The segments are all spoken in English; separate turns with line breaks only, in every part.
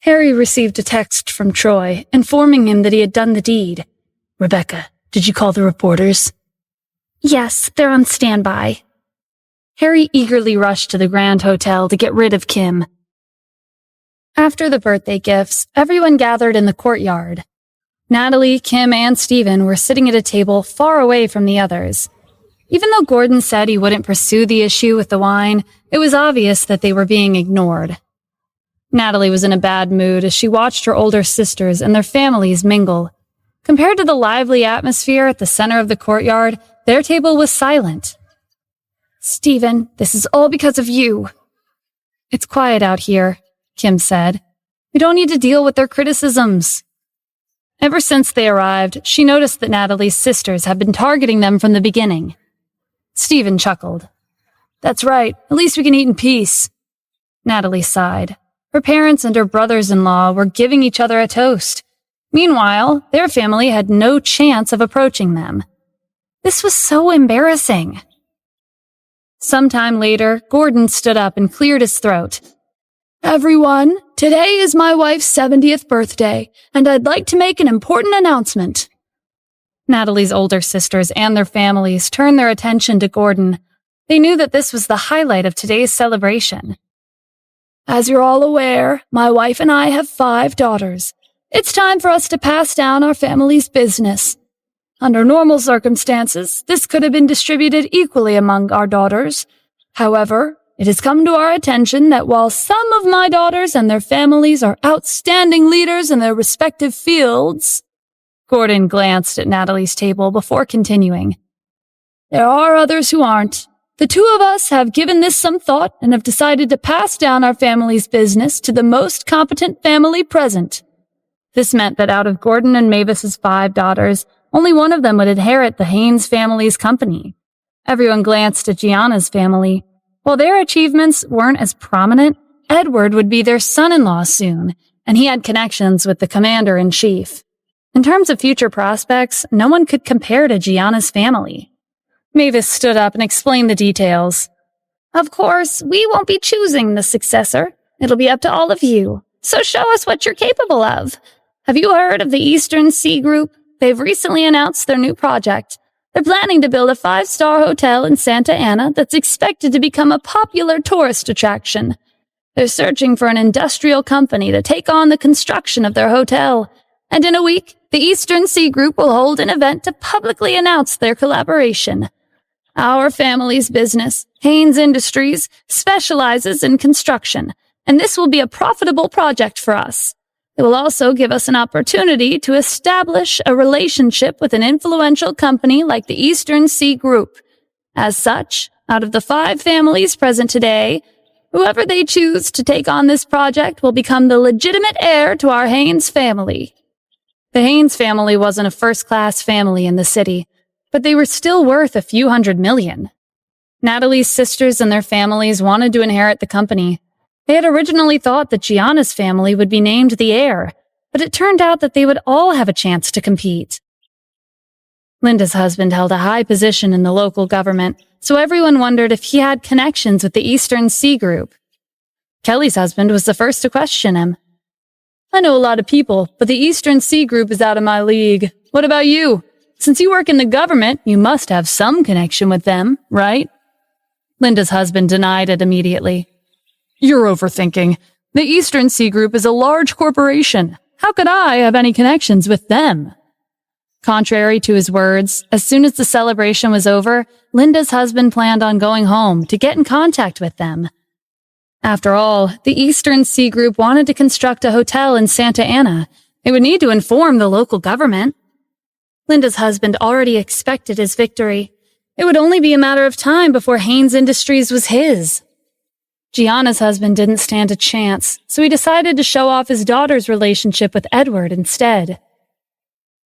Harry received a text from Troy, informing him that he had done the deed. "Rebecca, did you call the reporters?" "Yes, they're on standby." Harry eagerly rushed to the Grand Hotel to get rid of Kim. After the birthday gifts, everyone gathered in the courtyard. Natalie, Kim, and Stephen were sitting at a table far away from the others. Even though Gordon said he wouldn't pursue the issue with the wine, it was obvious that they were being ignored. Natalie was in a bad mood as she watched her older sisters and their families mingle. Compared to the lively atmosphere at the center of the courtyard, their table was silent. "Stephen, this is all because of you." "It's quiet out here," Kim said. "We don't need to deal with their criticisms." Ever since they arrived, she noticed that Natalie's sisters had been targeting them from the beginning. Stephen chuckled. "That's right, at least we can eat in peace." Natalie sighed. Her parents and her brothers-in-law were giving each other a toast. Meanwhile, their family had no chance of approaching them. This was so embarrassing. Sometime later, Gordon stood up and cleared his throat. "Everyone, today is my wife's 70th birthday, and I'd like to make an important announcement." Natalie's older sisters and their families turned their attention to Gordon. They knew that this was the highlight of today's celebration. "As you're all aware, my wife and I have 5 daughters. It's time for us to pass down our family's business. Under normal circumstances, this could have been distributed equally among our daughters. However, it has come to our attention that while some of my daughters and their families are outstanding leaders in their respective fields," Gordon glanced at Natalie's table before continuing, "there are others who aren't. The 2 of us have given this some thought and have decided to pass down our family's business to the most competent family present." This meant that out of Gordon and Mavis's 5 daughters, only one of them would inherit the Haynes family's company. Everyone glanced at Gianna's family. While their achievements weren't as prominent, Edward would be their son-in-law soon, and he had connections with the commander-in-chief. In terms of future prospects, no one could compare to Gianna's family. Mavis stood up and explained the details. "Of course, we won't be choosing the successor. It'll be up to all of you. So show us what you're capable of. Have you heard of the Eastern Sea Group? They've recently announced their new project. They're planning to build a 5-star hotel in Santa Ana that's expected to become a popular tourist attraction. They're searching for an industrial company to take on the construction of their hotel. And in a week, the Eastern Sea Group will hold an event to publicly announce their collaboration. Our family's business, Haynes Industries, specializes in construction, and this will be a profitable project for us. It will also give us an opportunity to establish a relationship with an influential company like the Eastern Sea Group. As such, out of the 5 families present today, whoever they choose to take on this project will become the legitimate heir to our Haynes family." The Haynes family wasn't a first-class family in the city, but they were still worth a few $100 million. Natalie's sisters and their families wanted to inherit the company. They had originally thought that Gianna's family would be named the heir, but it turned out that they would all have a chance to compete. Linda's husband held a high position in the local government, so everyone wondered if he had connections with the Eastern Sea Group. Kelly's husband was the first to question him. "I know a lot of people, but the Eastern Sea Group is out of my league. What about you? Since you work in the government, you must have some connection with them, right?" Linda's husband denied it immediately. "You're overthinking. The Eastern Sea Group is a large corporation. How could I have any connections with them?" Contrary to his words, as soon as the celebration was over, Linda's husband planned on going home to get in contact with them. After all, the Eastern Sea Group wanted to construct a hotel in Santa Ana. They would need to inform the local government. Linda's husband already expected his victory. It would only be a matter of time before Haynes Industries was his. Gianna's husband didn't stand a chance, so he decided to show off his daughter's relationship with Edward instead.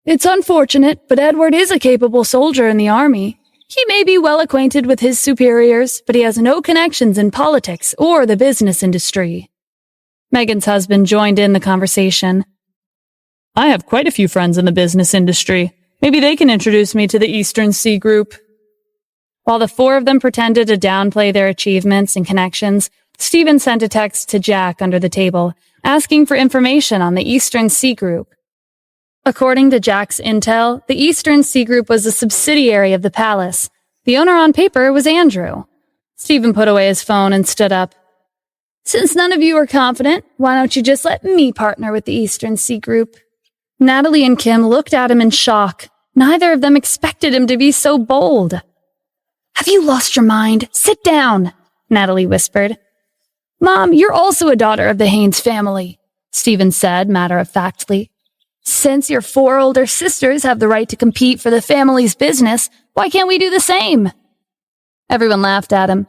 "It's unfortunate, but Edward is a capable soldier in the army. He may be well acquainted with his superiors, but he has no connections in politics or the business industry." Megan's husband joined in the conversation. "I have quite a few friends in the business industry. Maybe they can introduce me to the Eastern Sea Group." While the 4 of them pretended to downplay their achievements and connections, Stephen sent a text to Jack under the table, asking for information on the Eastern Sea Group. According to Jack's intel, the Eastern Sea Group was a subsidiary of the palace. The owner on paper was Andrew. Stephen put away his phone and stood up. Since none of you are confident, why don't you just let me partner with the Eastern Sea Group? Natalie and Kim looked at him in shock. Neither of them expected him to be so bold. Have you lost your mind? Sit down, Natalie whispered. Mom, you're also a daughter of the Haynes family, Stephen said matter-of-factly. Since your 4 older sisters have the right to compete for the family's business, why can't we do the same? Everyone laughed at him.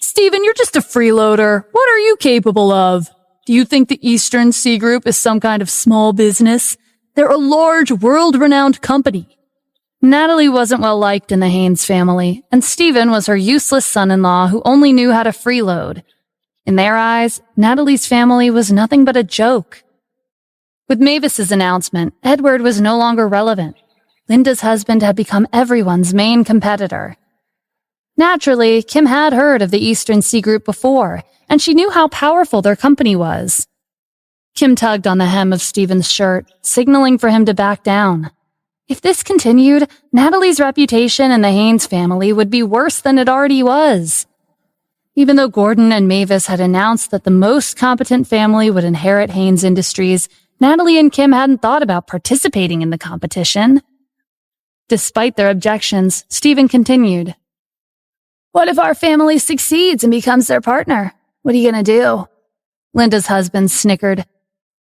Stephen, you're just a freeloader. What are you capable of? Do you think the Eastern Sea Group is some kind of small business? They're a large, world-renowned company. Natalie wasn't well liked in the Haynes family, and Stephen was her useless son-in-law who only knew how to freeload. In their eyes, Natalie's family was nothing but a joke. With Mavis's announcement, Edward was no longer relevant. Linda's husband had become everyone's main competitor. Naturally, Kim had heard of the Eastern Sea Group before, and she knew how powerful their company was. Kim tugged on the hem of Stephen's shirt, signaling for him to back down. If this continued, Natalie's reputation in the Haynes family would be worse than it already was. Even though Gordon and Mavis had announced that the most competent family would inherit Haynes Industries, Natalie and Kim hadn't thought about participating in the competition. Despite their objections, Stephen continued. What if our family succeeds and becomes their partner? What are you going to do? Linda's husband snickered.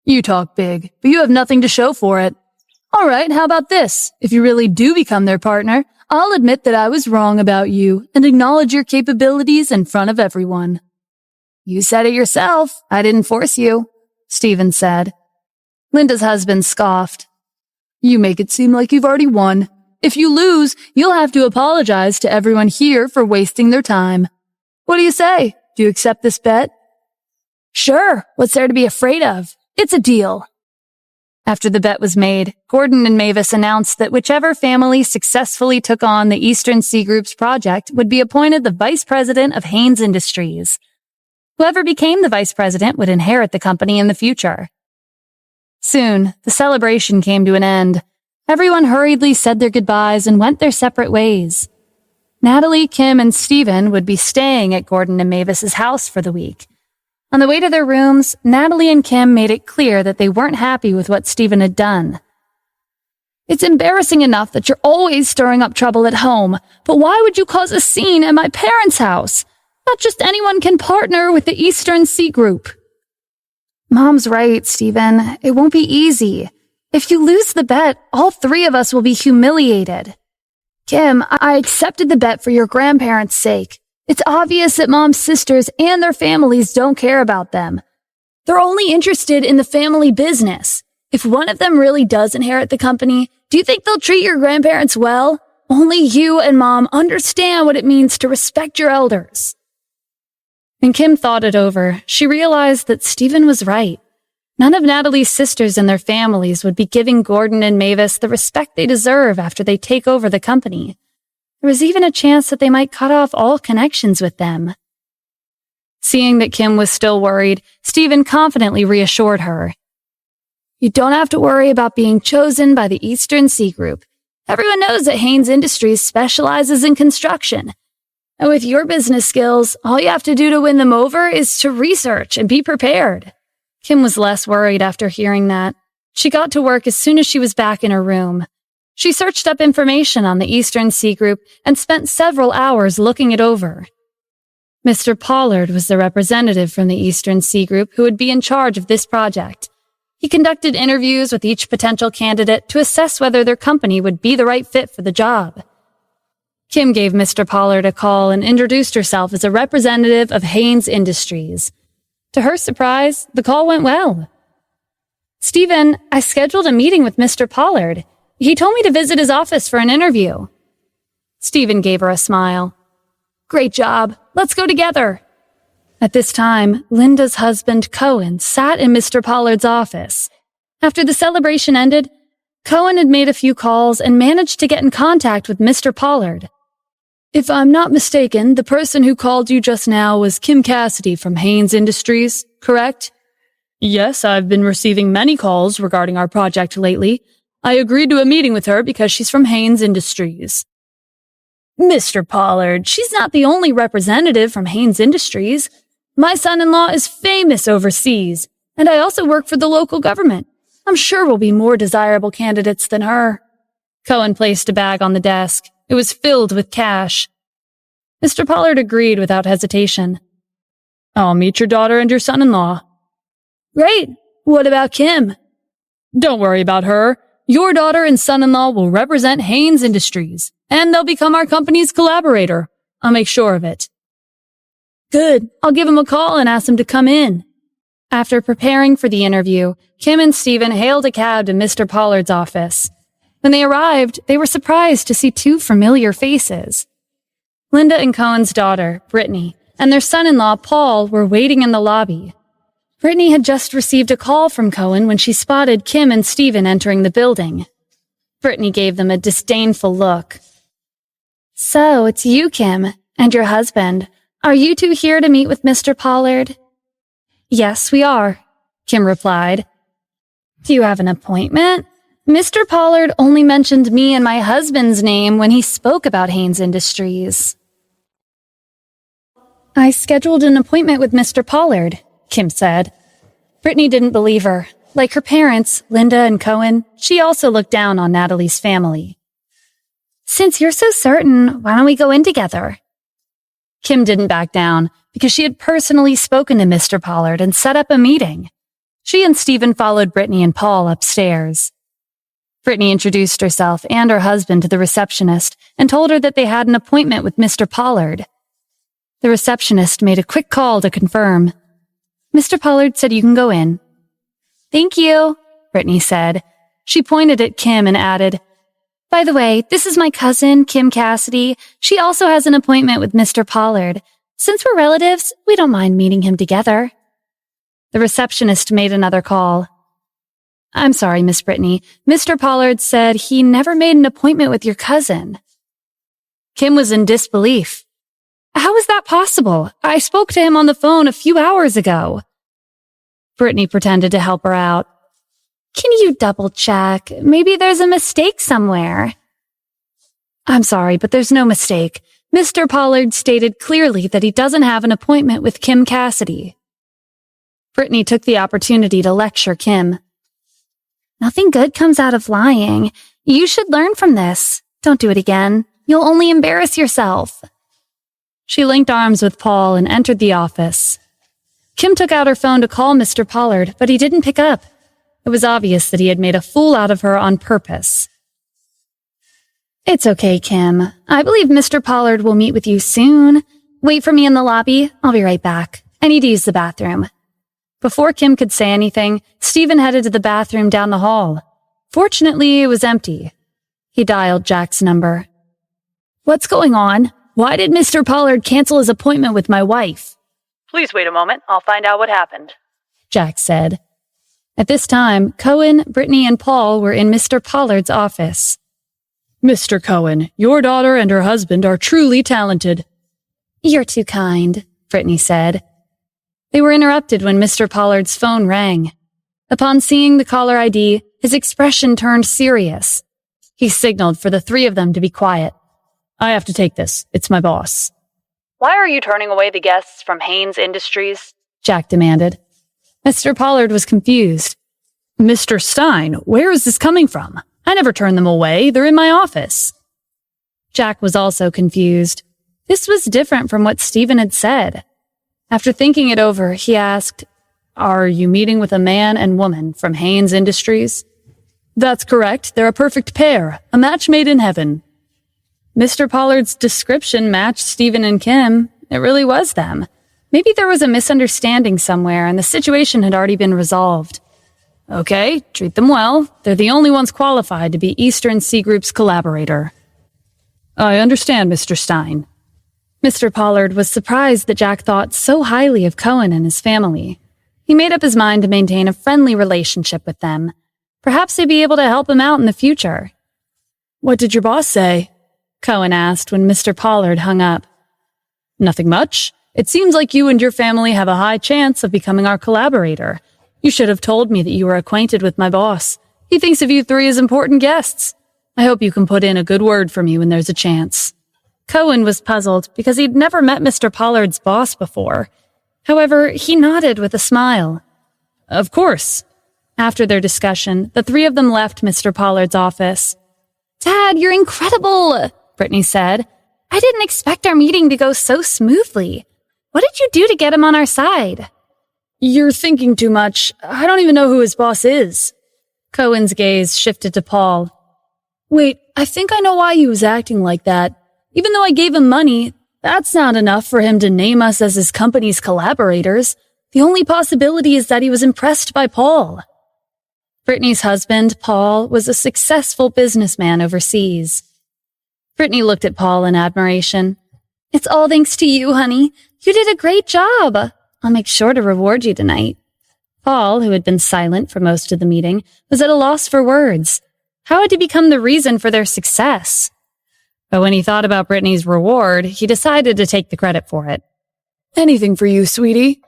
You talk big, but you have nothing to show for it. All right, how about this? If you really do become their partner, I'll admit that I was wrong about you and acknowledge your capabilities in front of everyone. You said it yourself. I didn't force you, Stephen said. Linda's husband scoffed. You make it seem like you've already won. If you lose, you'll have to apologize to everyone here for wasting their time. What do you say? Do you accept this bet? Sure. What's there to be afraid of? It's a deal. After the bet was made, Gordon and Mavis announced that whichever family successfully took on the Eastern Sea Group's project would be appointed the vice president of Haynes Industries. Whoever became the vice president would inherit the company in the future. Soon, the celebration came to an end. Everyone hurriedly said their goodbyes and went their separate ways. Natalie, Kim, and Stephen would be staying at Gordon and Mavis's house for the week. On the way to their rooms, Natalie and Kim made it clear that they weren't happy with what Stephen had done. It's embarrassing enough that you're always stirring up trouble at home, but why would you cause a scene at my parents' house? Not just anyone can partner with the Eastern Sea Group. Mom's right, Stephen. It won't be easy. If you lose the bet, all 3 of us will be humiliated. Kim, I accepted the bet for your grandparents' sake. It's obvious that Mom's sisters and their families don't care about them. They're only interested in the family business. If one of them really does inherit the company, do you think they'll treat your grandparents well? Only you and Mom understand what it means to respect your elders. When Kim thought it over, she realized that Stephen was right. None of Natalie's sisters and their families would be giving Gordon and Mavis the respect they deserve after they take over the company. There was even a chance that they might cut off all connections with them. Seeing that Kim was still worried, Stephen confidently reassured her. You don't have to worry about being chosen by the Eastern Sea Group. Everyone knows that Haynes Industries specializes in construction. And with your business skills, all you have to do to win them over is to research and be prepared. Kim was less worried after hearing that. She got to work as soon as she was back in her room. She searched up information on the Eastern Sea Group and spent several hours looking it over. Mr. Pollard was the representative from the Eastern Sea Group who would be in charge of this project. He conducted interviews with each potential candidate to assess whether their company would be the right fit for the job. Kim gave Mr. Pollard a call and introduced herself as a representative of Haynes Industries. To her surprise, the call went well. Stephen, I scheduled a meeting with Mr. Pollard. He told me to visit his office for an interview. Stephen gave her a smile. Great job. Let's go together. At this time, Linda's husband, Cohen, sat in Mr. Pollard's office. After the celebration ended, Cohen had made a few calls and managed to get in contact with Mr. Pollard. If I'm not mistaken, the person who called you just now was Kim Cassidy from Haynes Industries, correct? Yes, I've been receiving many calls regarding our project lately. I agreed to a meeting with her because she's from Haynes Industries. Mr. Pollard, she's not the only representative from Haynes Industries. My son-in-law is famous overseas, and I also work for the local government. I'm sure we'll be more desirable candidates than her. Cohen placed a bag on the desk. It was filled with cash. Mr. Pollard agreed without hesitation. I'll meet your daughter and your son-in-law. Great. What about Kim? Don't worry about her. Your daughter and son-in-law will represent Haynes Industries, and they'll become our company's collaborator. I'll make sure of it. Good. I'll give him a call and ask him to come in. After preparing for the interview, Kim and Stephen hailed a cab to Mr. Pollard's office. When they arrived, they were surprised to see two familiar faces. Linda and Cohen's daughter, Brittany, and their son-in-law, Paul, were waiting in the lobby. Brittany had just received a call from Cohen when she spotted Kim and Stephen entering the building. Brittany gave them a disdainful look. So, it's you, Kim, and your husband. Are you two here to meet with Mr. Pollard? Yes, we are, Kim replied. Do you have an appointment? Mr. Pollard only mentioned me and my husband's name when he spoke about Haynes Industries. I scheduled an appointment with Mr. Pollard, Kim said. Brittany didn't believe her. Like her parents, Linda and Cohen, she also looked down on Natalie's family. Since you're so certain, why don't we go in together? Kim didn't back down because she had personally spoken to Mr. Pollard and set up a meeting. She and Stephen followed Brittany and Paul upstairs. Brittany introduced herself and her husband to the receptionist and told her that they had an appointment with Mr. Pollard. The receptionist made a quick call to confirm. Mr. Pollard said you can go in. Thank you, Brittany said. She pointed at Kim and added, By the way, this is my cousin, Kim Cassidy. She also has an appointment with Mr. Pollard. Since we're relatives, we don't mind meeting him together. The receptionist made another call. I'm sorry, Miss Brittany. Mr. Pollard said he never made an appointment with your cousin. Kim was in disbelief. How is that possible? I spoke to him on the phone a few hours ago. Brittany pretended to help her out. Can you double check? Maybe there's a mistake somewhere. I'm sorry, but there's no mistake. Mr. Pollard stated clearly that he doesn't have an appointment with Kim Cassidy. Brittany took the opportunity to lecture Kim. Nothing good comes out of lying. You should learn from this. Don't do it again. You'll only embarrass yourself. She linked arms with Paul and entered the office. Kim took out her phone to call Mr. Pollard, but he didn't pick up. It was obvious that he had made a fool out of her on purpose. It's okay, Kim. I believe Mr. Pollard will meet with you soon. Wait for me in the lobby. I'll be right back. I need to use the bathroom. Before Kim could say anything, Stephen headed to the bathroom down the hall. Fortunately, it was empty. He dialed Jack's number. What's going on? Why did Mr. Pollard cancel his appointment with my wife?
Please wait a moment. I'll find out what happened,
Jack said. At this time, Cohen, Brittany, and Paul were in Mr. Pollard's office. Mr. Cohen, your daughter and her husband are truly talented. You're too kind, Brittany said. They were interrupted when Mr. Pollard's phone rang. Upon seeing the caller ID, his expression turned serious. He signaled for the three of them to be quiet. I have to take this. It's my boss.
Why are you turning away the guests from Haynes Industries?
Jack demanded. Mr. Pollard was confused. Mr. Stein, where is this coming from? I never turn them away. They're in my office. Jack was also confused. This was different from what Stephen had said. After thinking it over, he asked, Are you meeting with a man and woman from Haynes Industries? That's correct. They're a perfect pair, a match made in heaven. Mr. Pollard's description matched Stephen and Kim. It really was them. Maybe there was a misunderstanding somewhere and the situation had already been resolved. Okay, treat them well. They're the only ones qualified to be Eastern Sea Group's collaborator. I understand, Mr. Stein. Mr. Pollard was surprised that Jack thought so highly of Cohen and his family. He made up his mind to maintain a friendly relationship with them. Perhaps they'd be able to help him out in the future. What did your boss say? Cohen asked when Mr. Pollard hung up. Nothing much. It seems like you and your family have a high chance of becoming our collaborator. You should have told me that you were acquainted with my boss. He thinks of you three as important guests. I hope you can put in a good word for me when there's a chance." Cohen was puzzled because he'd never met Mr. Pollard's boss before. However, he nodded with a smile. "Of course." After their discussion, the three of them left Mr. Pollard's office. "Dad, you're incredible," Brittany said. "I didn't expect our meeting to go so smoothly. What did you do to get him on our side?" "You're thinking too much. I don't even know who his boss is." Cohen's gaze shifted to Paul. "Wait, I think I know why he was acting like that. Even though I gave him money, that's not enough for him to name us as his company's collaborators. The only possibility is that he was impressed by Paul." Brittany's husband, Paul, was a successful businessman overseas. Brittany looked at Paul in admiration. "It's all thanks to you, honey. You did a great job. I'll make sure to reward you tonight." Paul, who had been silent for most of the meeting, was at a loss for words. How had he become the reason for their success? But when he thought about Brittany's reward, he decided to take the credit for it. "Anything for you, sweetie."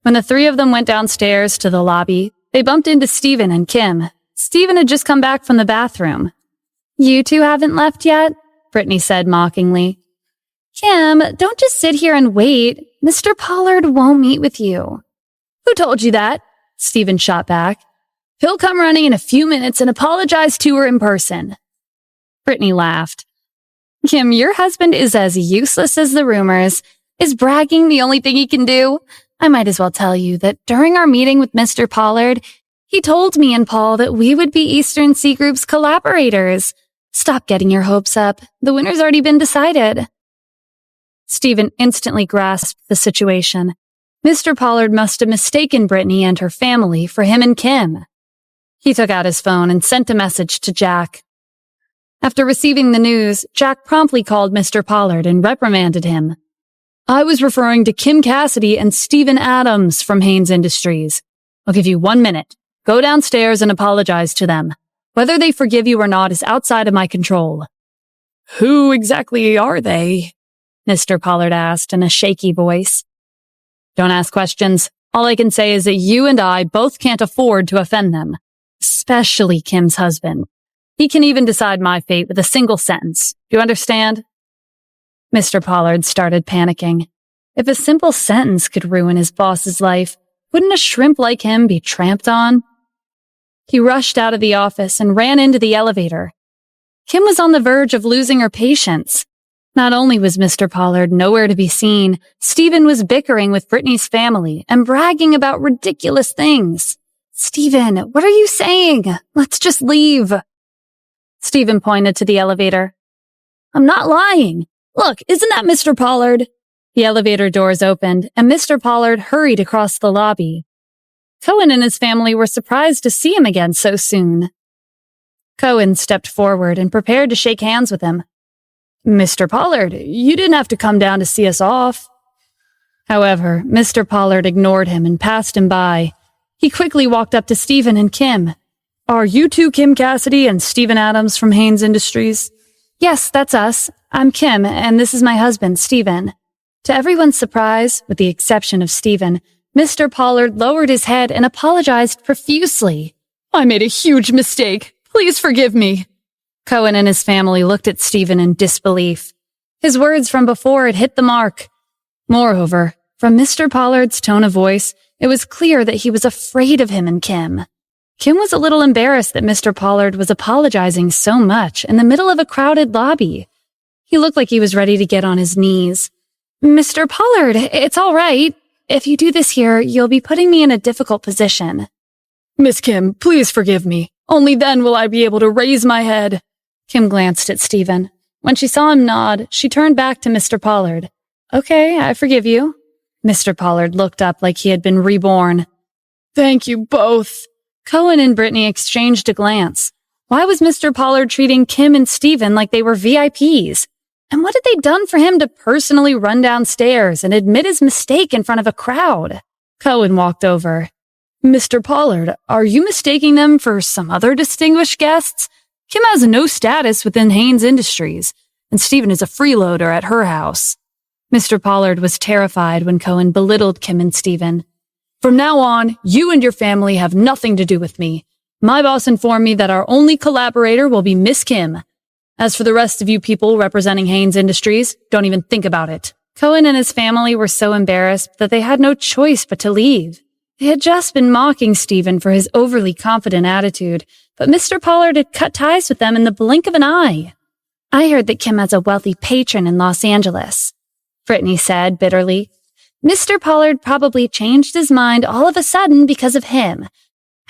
When the three of them went downstairs to the lobby, they bumped into Stephen and Kim. Stephen had just come back from the bathroom. "You two haven't left yet?" Brittany said mockingly. "Kim, don't just sit here and wait. Mr. Pollard won't meet with you." "Who told you that?" Stephen shot back. "He'll come running in a few minutes and apologize to her in person." Brittany laughed. "Kim, your husband is as useless as the rumors. Is bragging the only thing he can do? I might as well tell you that during our meeting with Mr. Pollard, he told me and Paul that we would be Eastern Sea Group's collaborators. Stop getting your hopes up. The winner's already been decided." Stephen instantly grasped the situation. Mr. Pollard must have mistaken Brittany and her family for him and Kim. He took out his phone and sent a message to Jack. After receiving the news, Jack promptly called Mr. Pollard and reprimanded him. "I was referring to Kim Cassidy and Stephen Adams from Haynes Industries. I'll give you 1 minute. Go downstairs and apologize to them. Whether they forgive you or not is outside of my control." "Who exactly are they?" Mr. Pollard asked in a shaky voice. "Don't ask questions. All I can say is that you and I both can't afford to offend them, especially Kim's husband. He can even decide my fate with a single sentence. Do you understand?" Mr. Pollard started panicking. If a simple sentence could ruin his boss's life, wouldn't a shrimp like him be tramped on? He rushed out of the office and ran into the elevator. Kim was on the verge of losing her patience. Not only was Mr. Pollard nowhere to be seen, Stephen was bickering with Brittany's family and bragging about ridiculous things. "Stephen, what are you saying? Let's just leave." Stephen pointed to the elevator. "I'm not lying. Look, isn't that Mr. Pollard?" The elevator doors opened, and Mr. Pollard hurried across the lobby. Cohen and his family were surprised to see him again so soon. Cohen stepped forward and prepared to shake hands with him. "Mr. Pollard, you didn't have to come down to see us off." However, Mr. Pollard ignored him and passed him by. He quickly walked up to Stephen and Kim. "Are you two Kim Cassidy and Stephen Adams from Haynes Industries?" "Yes, that's us. I'm Kim, and this is my husband, Stephen." To everyone's surprise, with the exception of Stephen, Mr. Pollard lowered his head and apologized profusely. "I made a huge mistake. Please forgive me." Cohen and his family looked at Stephen in disbelief. His words from before had hit the mark. Moreover, from Mr. Pollard's tone of voice, it was clear that he was afraid of him and Kim. Kim was a little embarrassed that Mr. Pollard was apologizing so much in the middle of a crowded lobby. He looked like he was ready to get on his knees. "Mr. Pollard, it's all right. If you do this here, you'll be putting me in a difficult position." "Miss Kim, please forgive me. Only then will I be able to raise my head." Kim glanced at Stephen. When she saw him nod, she turned back to Mr. Pollard. "Okay, I forgive you." Mr. Pollard looked up like he had been reborn. "Thank you both." Cohen and Brittany exchanged a glance. Why was Mr. Pollard treating Kim and Stephen like they were VIPs? And what had they done for him to personally run downstairs and admit his mistake in front of a crowd? Cohen walked over. "Mr. Pollard, are you mistaking them for some other distinguished guests? Kim has no status within Haynes Industries, and Stephen is a freeloader at her house." Mr. Pollard was terrified when Cohen belittled Kim and Stephen. From now on, you and your family have nothing to do with me. My boss informed me that our only collaborator will be Miss Kim. As for the rest of you people representing Haynes Industries, don't even think about it." Cohen and his family were so embarrassed that they had no choice but to leave. They had just been mocking Stephen for his overly confident attitude, but Mr. Pollard had cut ties with them in the blink of an eye. "I heard that Kim has a wealthy patron in Los Angeles," Brittany said bitterly. "Mr. Pollard probably changed his mind all of a sudden because of him.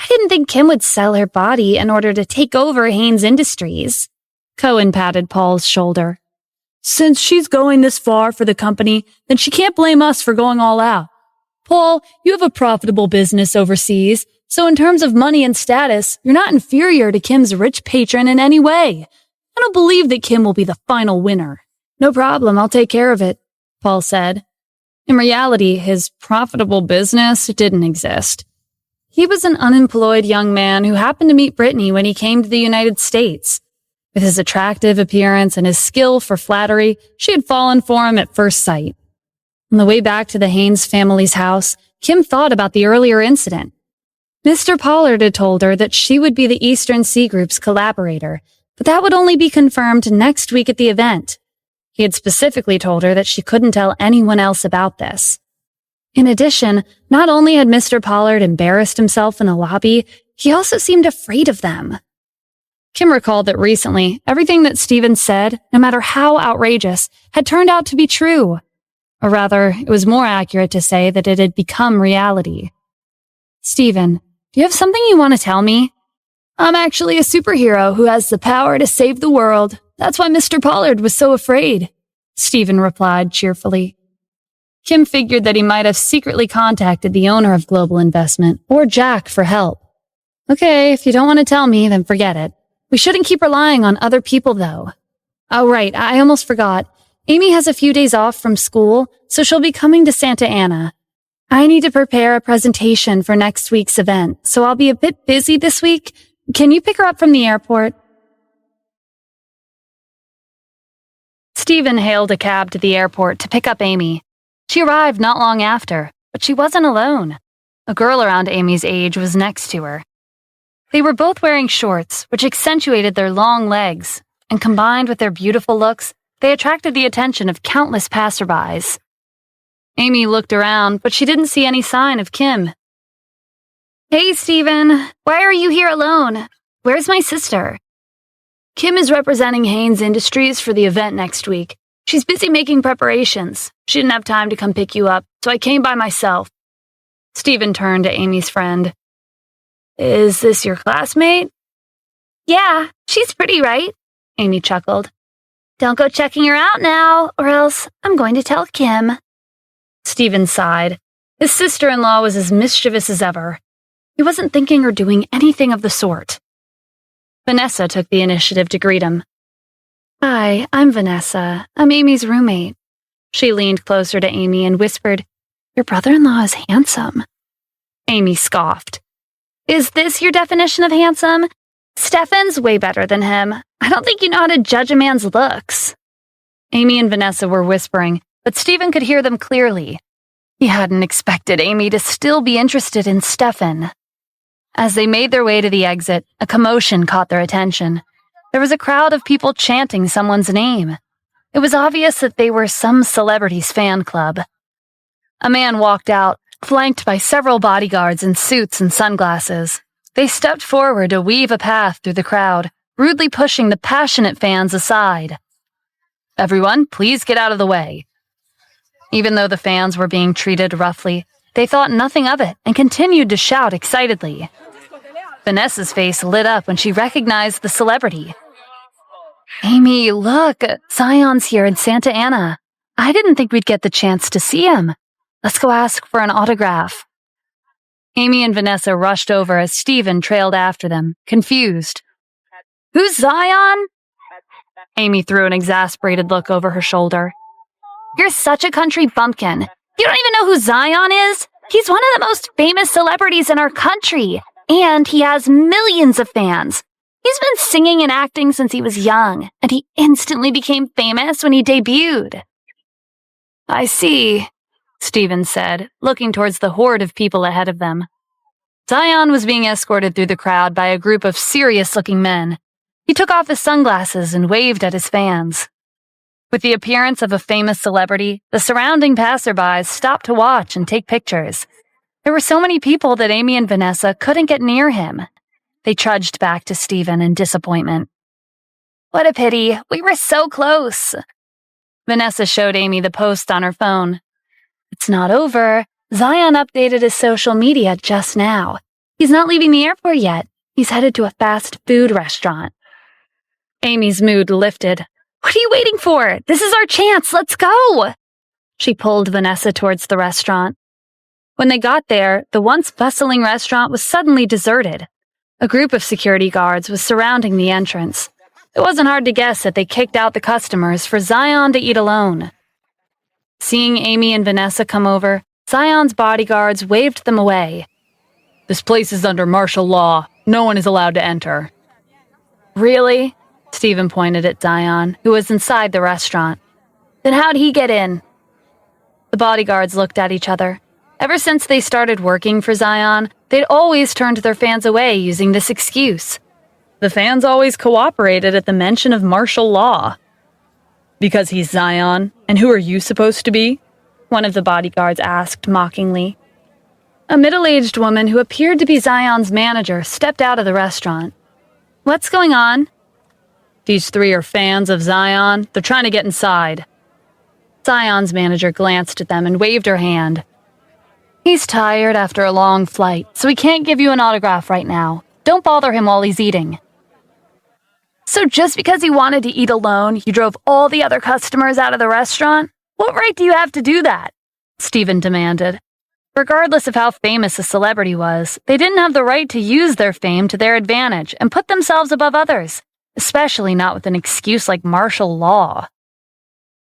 I didn't think Kim would sell her body in order to take over Haynes Industries." Cohen patted Paul's shoulder. "Since she's going this far for the company, then she can't blame us for going all out. Paul, you have a profitable business overseas, so in terms of money and status, you're not inferior to Kim's rich patron in any way. I don't believe that Kim will be the final winner." "No problem, I'll take care of it," Paul said. In reality, his profitable business didn't exist. He was an unemployed young man who happened to meet Brittany when he came to the United States. With his attractive appearance and his skill for flattery, she had fallen for him at first sight. On the way back to the Haynes family's house, Kim thought about the earlier incident. Mr. Pollard had told her that she would be the Eastern Sea Group's collaborator, but that would only be confirmed next week at the event. He had specifically told her that she couldn't tell anyone else about this. In addition, not only had Mr. Pollard embarrassed himself in the lobby, he also seemed afraid of them. Kim recalled that recently, everything that Stephen said, no matter how outrageous, had turned out to be true. Or rather, it was more accurate to say that it had become reality. "Stephen, do you have something you want to tell me?" "I'm actually a superhero who has the power to save the world. That's why Mr. Pollard was so afraid," Stephen replied cheerfully. Kim figured that he might have secretly contacted the owner of Global Investment or Jack for help. "Okay, if you don't want to tell me, then forget it. We shouldn't keep relying on other people, though. Oh, right, I almost forgot. Amy has a few days off from school, so she'll be coming to Santa Ana. I need to prepare a presentation for next week's event, so I'll be a bit busy this week. Can you pick her up from the airport?" Stephen hailed a cab to the airport to pick up Amy. She arrived not long after, but she wasn't alone. A girl around Amy's age was next to her. They were both wearing shorts, which accentuated their long legs, and combined with their beautiful looks, they attracted the attention of countless passerbys. Amy looked around, but she didn't see any sign of Kim. "Hey, Stephen, why are you here alone? Where's my sister?" "Kim is representing Haynes Industries for the event next week. She's busy making preparations. She didn't have time to come pick you up, so I came by myself." Stephen turned to Amy's friend. "Is this your classmate?" "Yeah, she's pretty, right?" Amy chuckled. "Don't go checking her out now, or else I'm going to tell Kim." Stephen sighed. His sister-in-law was as mischievous as ever. He wasn't thinking or doing anything of the sort. Vanessa took the initiative to greet him. "Hi, I'm Vanessa. I'm Amy's roommate." She leaned closer to Amy and whispered, "Your brother-in-law is handsome." Amy scoffed. "Is this your definition of handsome? Stefan's way better than him. I don't think you know how to judge a man's looks." Amy and Vanessa were whispering, but Stephen could hear them clearly. He hadn't expected Amy to still be interested in Stefan. As they made their way to the exit, a commotion caught their attention. There was a crowd of people chanting someone's name. It was obvious that they were some celebrity's fan club. A man walked out, flanked by several bodyguards in suits and sunglasses. They stepped forward to weave a path through the crowd, rudely pushing the passionate fans aside. "Everyone, please get out of the way." Even though the fans were being treated roughly, they thought nothing of it and continued to shout excitedly. Vanessa's face lit up when she recognized the celebrity. "Amy, look, Zion's here in Santa Ana. I didn't think we'd get the chance to see him. Let's go ask for an autograph." Amy and Vanessa rushed over as Stephen trailed after them, confused. "Who's Zion?" Amy threw an exasperated look over her shoulder. "You're such a country bumpkin. You don't even know who Zion is? He's one of the most famous celebrities in our country, and he has millions of fans. He's been singing and acting since he was young, and he instantly became famous when he debuted." "I see."
Stephen said, looking towards the horde of people ahead of them. Zion was being escorted through the crowd by a group of serious-looking men. He took off his sunglasses and waved at his fans. With the appearance of a famous celebrity, the surrounding passerbys stopped to watch and take pictures. There were so many people that Amy and Vanessa couldn't get near him. They trudged back to Stephen in disappointment. What a pity. We were so close. Vanessa showed Amy the post on her phone. It's not over. Zion updated his social media just now. He's not leaving the airport yet. He's headed to a fast food restaurant. Amy's mood lifted. What are you waiting for? This is our chance. Let's go. She pulled Vanessa towards the restaurant. When they got there, the once bustling restaurant was suddenly deserted. A group of security guards was surrounding the entrance. It wasn't hard to guess that they kicked out the customers for Zion to eat alone. Seeing Amy and Vanessa come over, Zion's bodyguards waved them away. This place is under martial law. No one is allowed to enter. Really? Stephen pointed at Zion, who was inside the restaurant. Then how'd he get in? The bodyguards looked at each other. Ever since they started working for Zion, they'd always turned their fans away using this excuse. The fans always cooperated at the mention of martial law. Because he's Zion, and who are you supposed to be? One of the bodyguards asked mockingly. A middle-aged woman who appeared to be Zion's manager stepped out of the restaurant. What's going on? These three are fans of Zion. They're trying to get inside. Zion's manager glanced at them and waved her hand. He's tired after a long flight, so he can't give you an autograph right now. Don't bother him while he's eating. So just because he wanted to eat alone, you drove all the other customers out of the restaurant? What right do you have to do that? Stephen demanded. Regardless of how famous a celebrity was, they didn't have the right to use their fame to their advantage and put themselves above others, especially not with an excuse like martial law.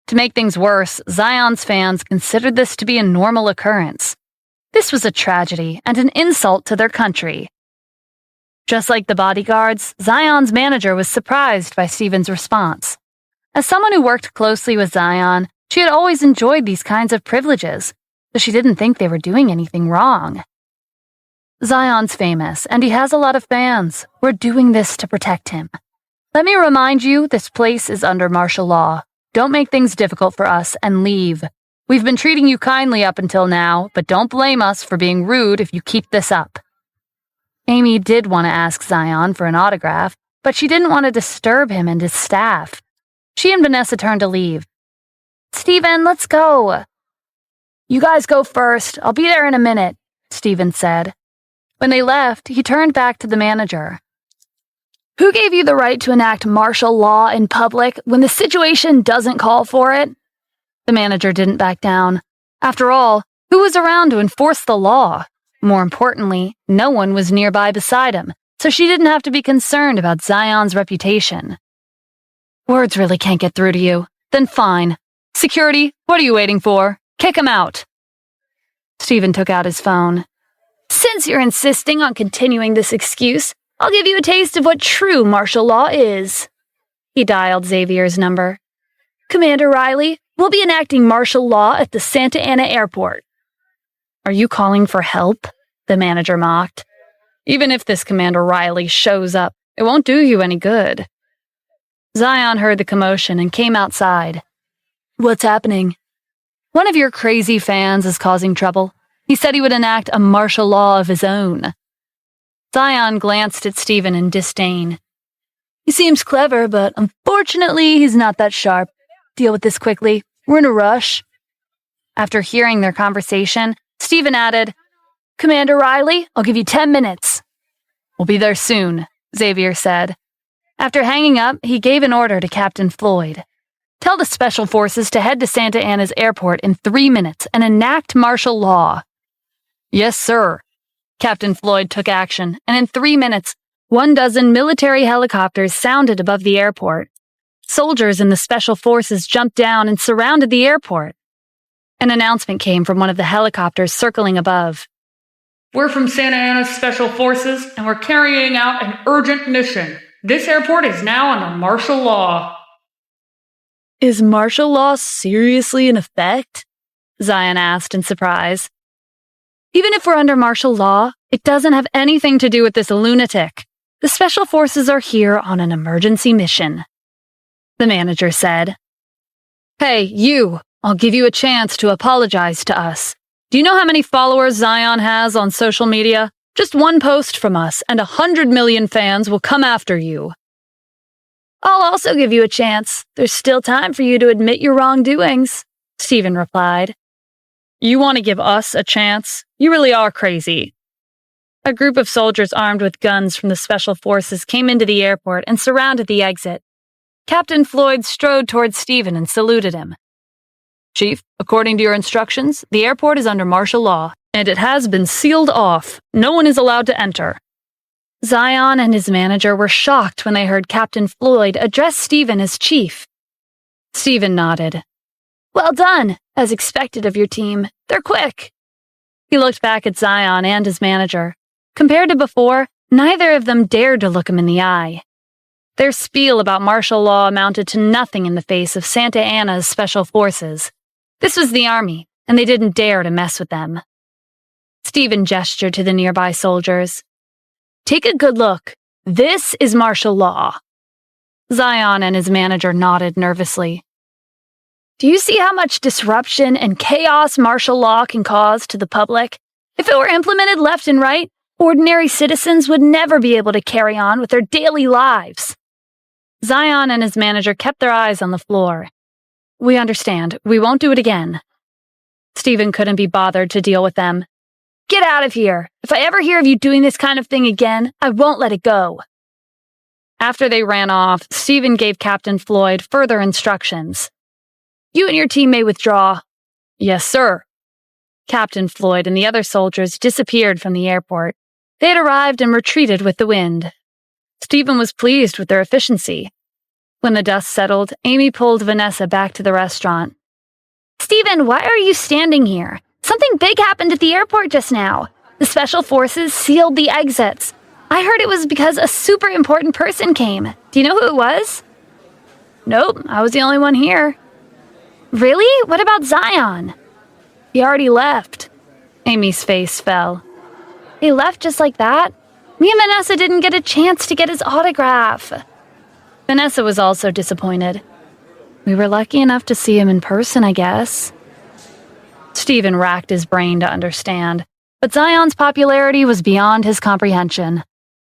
To make things worse, Zion's fans considered this to be a normal occurrence. This was a tragedy and an insult to their country. Just like the bodyguards, Zion's manager was surprised by Stephen's response. As someone who worked closely with Zion, she had always enjoyed these kinds of privileges, so she didn't think they were doing anything wrong. Zion's famous, and he has a lot of fans. We're doing this to protect him. Let me remind you, this place is under martial law. Don't make things difficult for us and leave. We've been treating you kindly up until now, but don't blame us for being rude if you keep this up. Amy did want to ask Zion for an autograph, but she didn't want to disturb him and his staff. She and Vanessa turned to leave. Stephen, let's go. You guys go first. I'll be there in a minute, Stephen said. When they left, he turned back to the manager. Who gave you the right to enact martial law in public when the situation doesn't call for it? The manager didn't back down. After all, who was around to enforce the law? More importantly, no one was nearby beside him, so she didn't have to be concerned about Zion's reputation. Words really can't get through to you. Then fine. Security, what are you waiting for? Kick him out. Stephen took out his phone. Since you're insisting on continuing this excuse, I'll give you a taste of what true martial law is. He dialed Xavier's number. Commander Riley, we'll be enacting martial law at the Santa Ana airport. Are you calling for help? The manager mocked. Even if this Commander Riley shows up, it won't do you any good. Zion heard the commotion and came outside. What's happening? One of your crazy fans is causing trouble. He said he would enact a martial law of his own. Zion glanced at Stephen in disdain. He seems clever, but unfortunately he's not that sharp. Deal with this quickly. We're in a rush. After hearing their conversation, Stephen added, Commander Riley, I'll give you 10 minutes. We'll be there soon, Xavier said. After hanging up, he gave an order to Captain Floyd. Tell the Special Forces to head to Santa Ana's airport in 3 minutes and enact martial law. Yes, sir. Captain Floyd took action, and in 3 minutes, 12 military helicopters sounded above the airport. Soldiers in the Special Forces jumped down and surrounded the airport. An announcement came from one of the helicopters circling above. We're from Santa Ana Special Forces, and we're carrying out an urgent mission. This airport is now under martial law. Is martial law seriously in effect? Zion asked in surprise. Even if we're under martial law, it doesn't have anything to do with this lunatic. The special forces are here on an emergency mission, the manager said. Hey, you, I'll give you a chance to apologize to us. Do you know how many followers Zion has on social media? Just one post from us, and 100 million fans will come after you. I'll also give you a chance. There's still time for you to admit your wrongdoings, Stephen replied. You want to give us a chance? You really are crazy. A group of soldiers armed with guns from the Special Forces came into the airport and surrounded the exit. Captain Floyd strode towards Stephen and saluted him. Chief, according to your instructions, the airport is under martial law, and it has been sealed off. No one is allowed to enter. Zion and his manager were shocked when they heard Captain Floyd address Stephen as chief. Stephen nodded. Well done, as expected of your team. They're quick. He looked back at Zion and his manager. Compared to before, neither of them dared to look him in the eye. Their spiel about martial law amounted to nothing in the face of Santa Anna's special forces. This was the army, and they didn't dare to mess with them. Stephen gestured to the nearby soldiers. Take a good look. This is martial law. Zion and his manager nodded nervously. Do you see how much disruption and chaos martial law can cause to the public? If it were implemented left and right, ordinary citizens would never be able to carry on with their daily lives. Zion and his manager kept their eyes on the floor. We understand. We won't do it again. Stephen couldn't be bothered to deal with them. Get out of here. If I ever hear of you doing this kind of thing again, I won't let it go. After they ran off, Stephen gave Captain Floyd further instructions. You and your team may withdraw. Yes, sir. Captain Floyd and the other soldiers disappeared from the airport. They had arrived and retreated with the wind. Stephen was pleased with their efficiency. When the dust settled, Amy pulled Vanessa back to the restaurant. Stephen, why are you standing here? Something big happened at the airport just now. The special forces sealed the exits. I heard it was because a super important person came. Do you know who it was? Nope, I was the only one here. Really? What about Zion? He already left. Amy's face fell. He left just like that? Me and Vanessa didn't get a chance to get his autograph. Vanessa was also disappointed. We were lucky enough to see him in person, I guess. Stephen racked his brain to understand, but Zion's popularity was beyond his comprehension.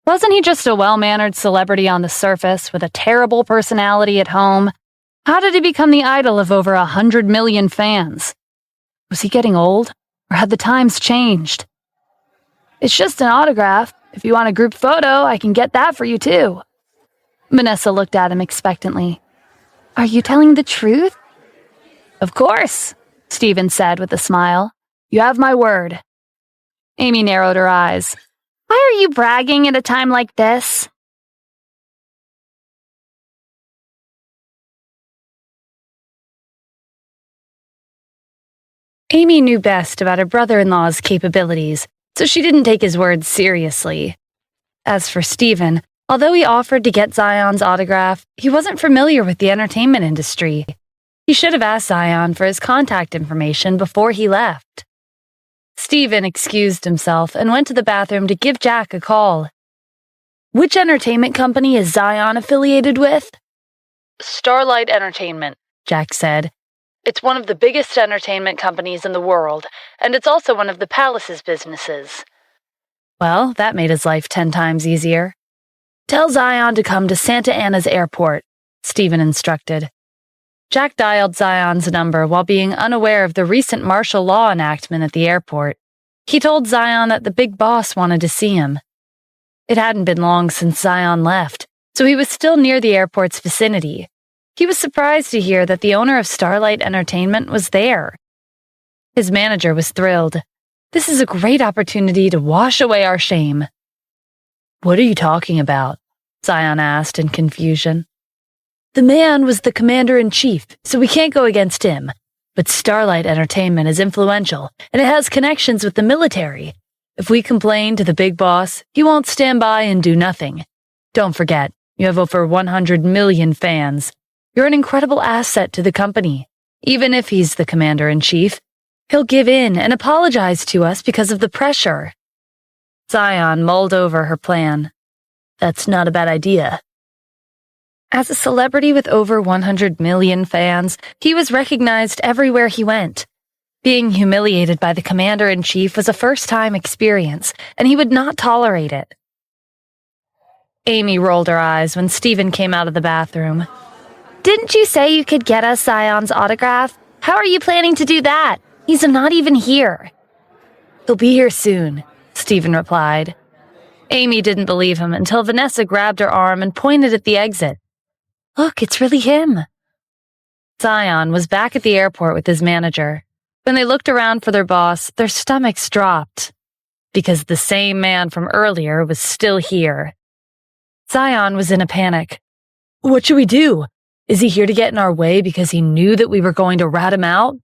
Wasn't he just a well-mannered celebrity on the surface with a terrible personality at home? How did he become the idol of over 100 million fans? Was he getting old, or had the times changed? It's just an autograph. If you want a group photo, I can get that for you too. Vanessa looked at him expectantly. Are you telling the truth? Of course, Stephen said with a smile. You have my word. Amy narrowed her eyes. Why are you bragging at a time like this? Amy knew best about her brother-in-law's capabilities, so she didn't take his words seriously. As for Stephen, although he offered to get Zion's autograph, he wasn't familiar with the entertainment industry. He should have asked Zion for his contact information before he left. Stephen excused himself and went to the bathroom to give Jack a call. Which entertainment company is Zion affiliated with? Starlight Entertainment, Jack said. It's one of the biggest entertainment companies in the world, and it's also one of the palace's businesses. Well, that made his life 10 times easier. Tell Zion to come to Santa Anna's airport, Stephen instructed. Jack dialed Zion's number while being unaware of the recent martial law enactment at the airport. He told Zion that the big boss wanted to see him. It hadn't been long since Zion left, so he was still near the airport's vicinity. He was surprised to hear that the owner of Starlight Entertainment was there. His manager was thrilled. This is a great opportunity to wash away our shame. What are you talking about? Zion asked in confusion. The man was the commander-in-chief, so we can't go against him. But Starlight Entertainment is influential, and it has connections with the military. If we complain to the big boss, he won't stand by and do nothing. Don't forget, you have over 100 million fans. You're an incredible asset to the company. Even if he's the commander-in-chief, He'll give in and apologize to us because of the pressure. Zion mulled over her plan. That's not a bad idea. As a celebrity with over 100 million fans, he was recognized everywhere he went. Being humiliated by the commander-in-chief was a first-time experience, and he would not tolerate it. Amy rolled her eyes when Stephen came out of the bathroom. Didn't you say you could get us Zion's autograph? How are you planning to do that? He's not even here. He'll be here soon, Stephen replied. Amy didn't believe him until Vanessa grabbed her arm and pointed at the exit. Look, it's really him. Zion was back at the airport with his manager. When they looked around for their boss, their stomachs dropped, because the same man from earlier was still here. Zion was in a panic. What should we do? Is he here to get in our way because he knew that we were going to rat him out?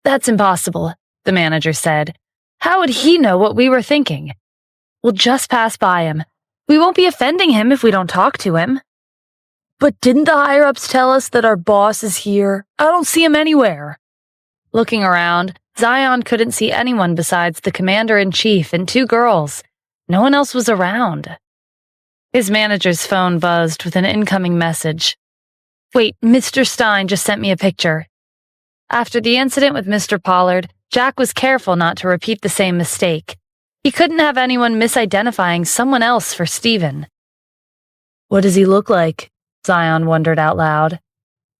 That's impossible, the manager said. How would he know what we were thinking? We'll just pass by him. We won't be offending him if we don't talk to him. But didn't the higher-ups tell us that our boss is here? I don't see him anywhere. Looking around, Zion couldn't see anyone besides the commander-in-chief and two girls. No one else was around. His manager's phone buzzed with an incoming message. Wait, Mr. Stein just sent me a picture. After the incident with Mr. Pollard, Jack was careful not to repeat the same mistake. He couldn't have anyone misidentifying someone else for Stephen. What does he look like? Zion wondered out loud.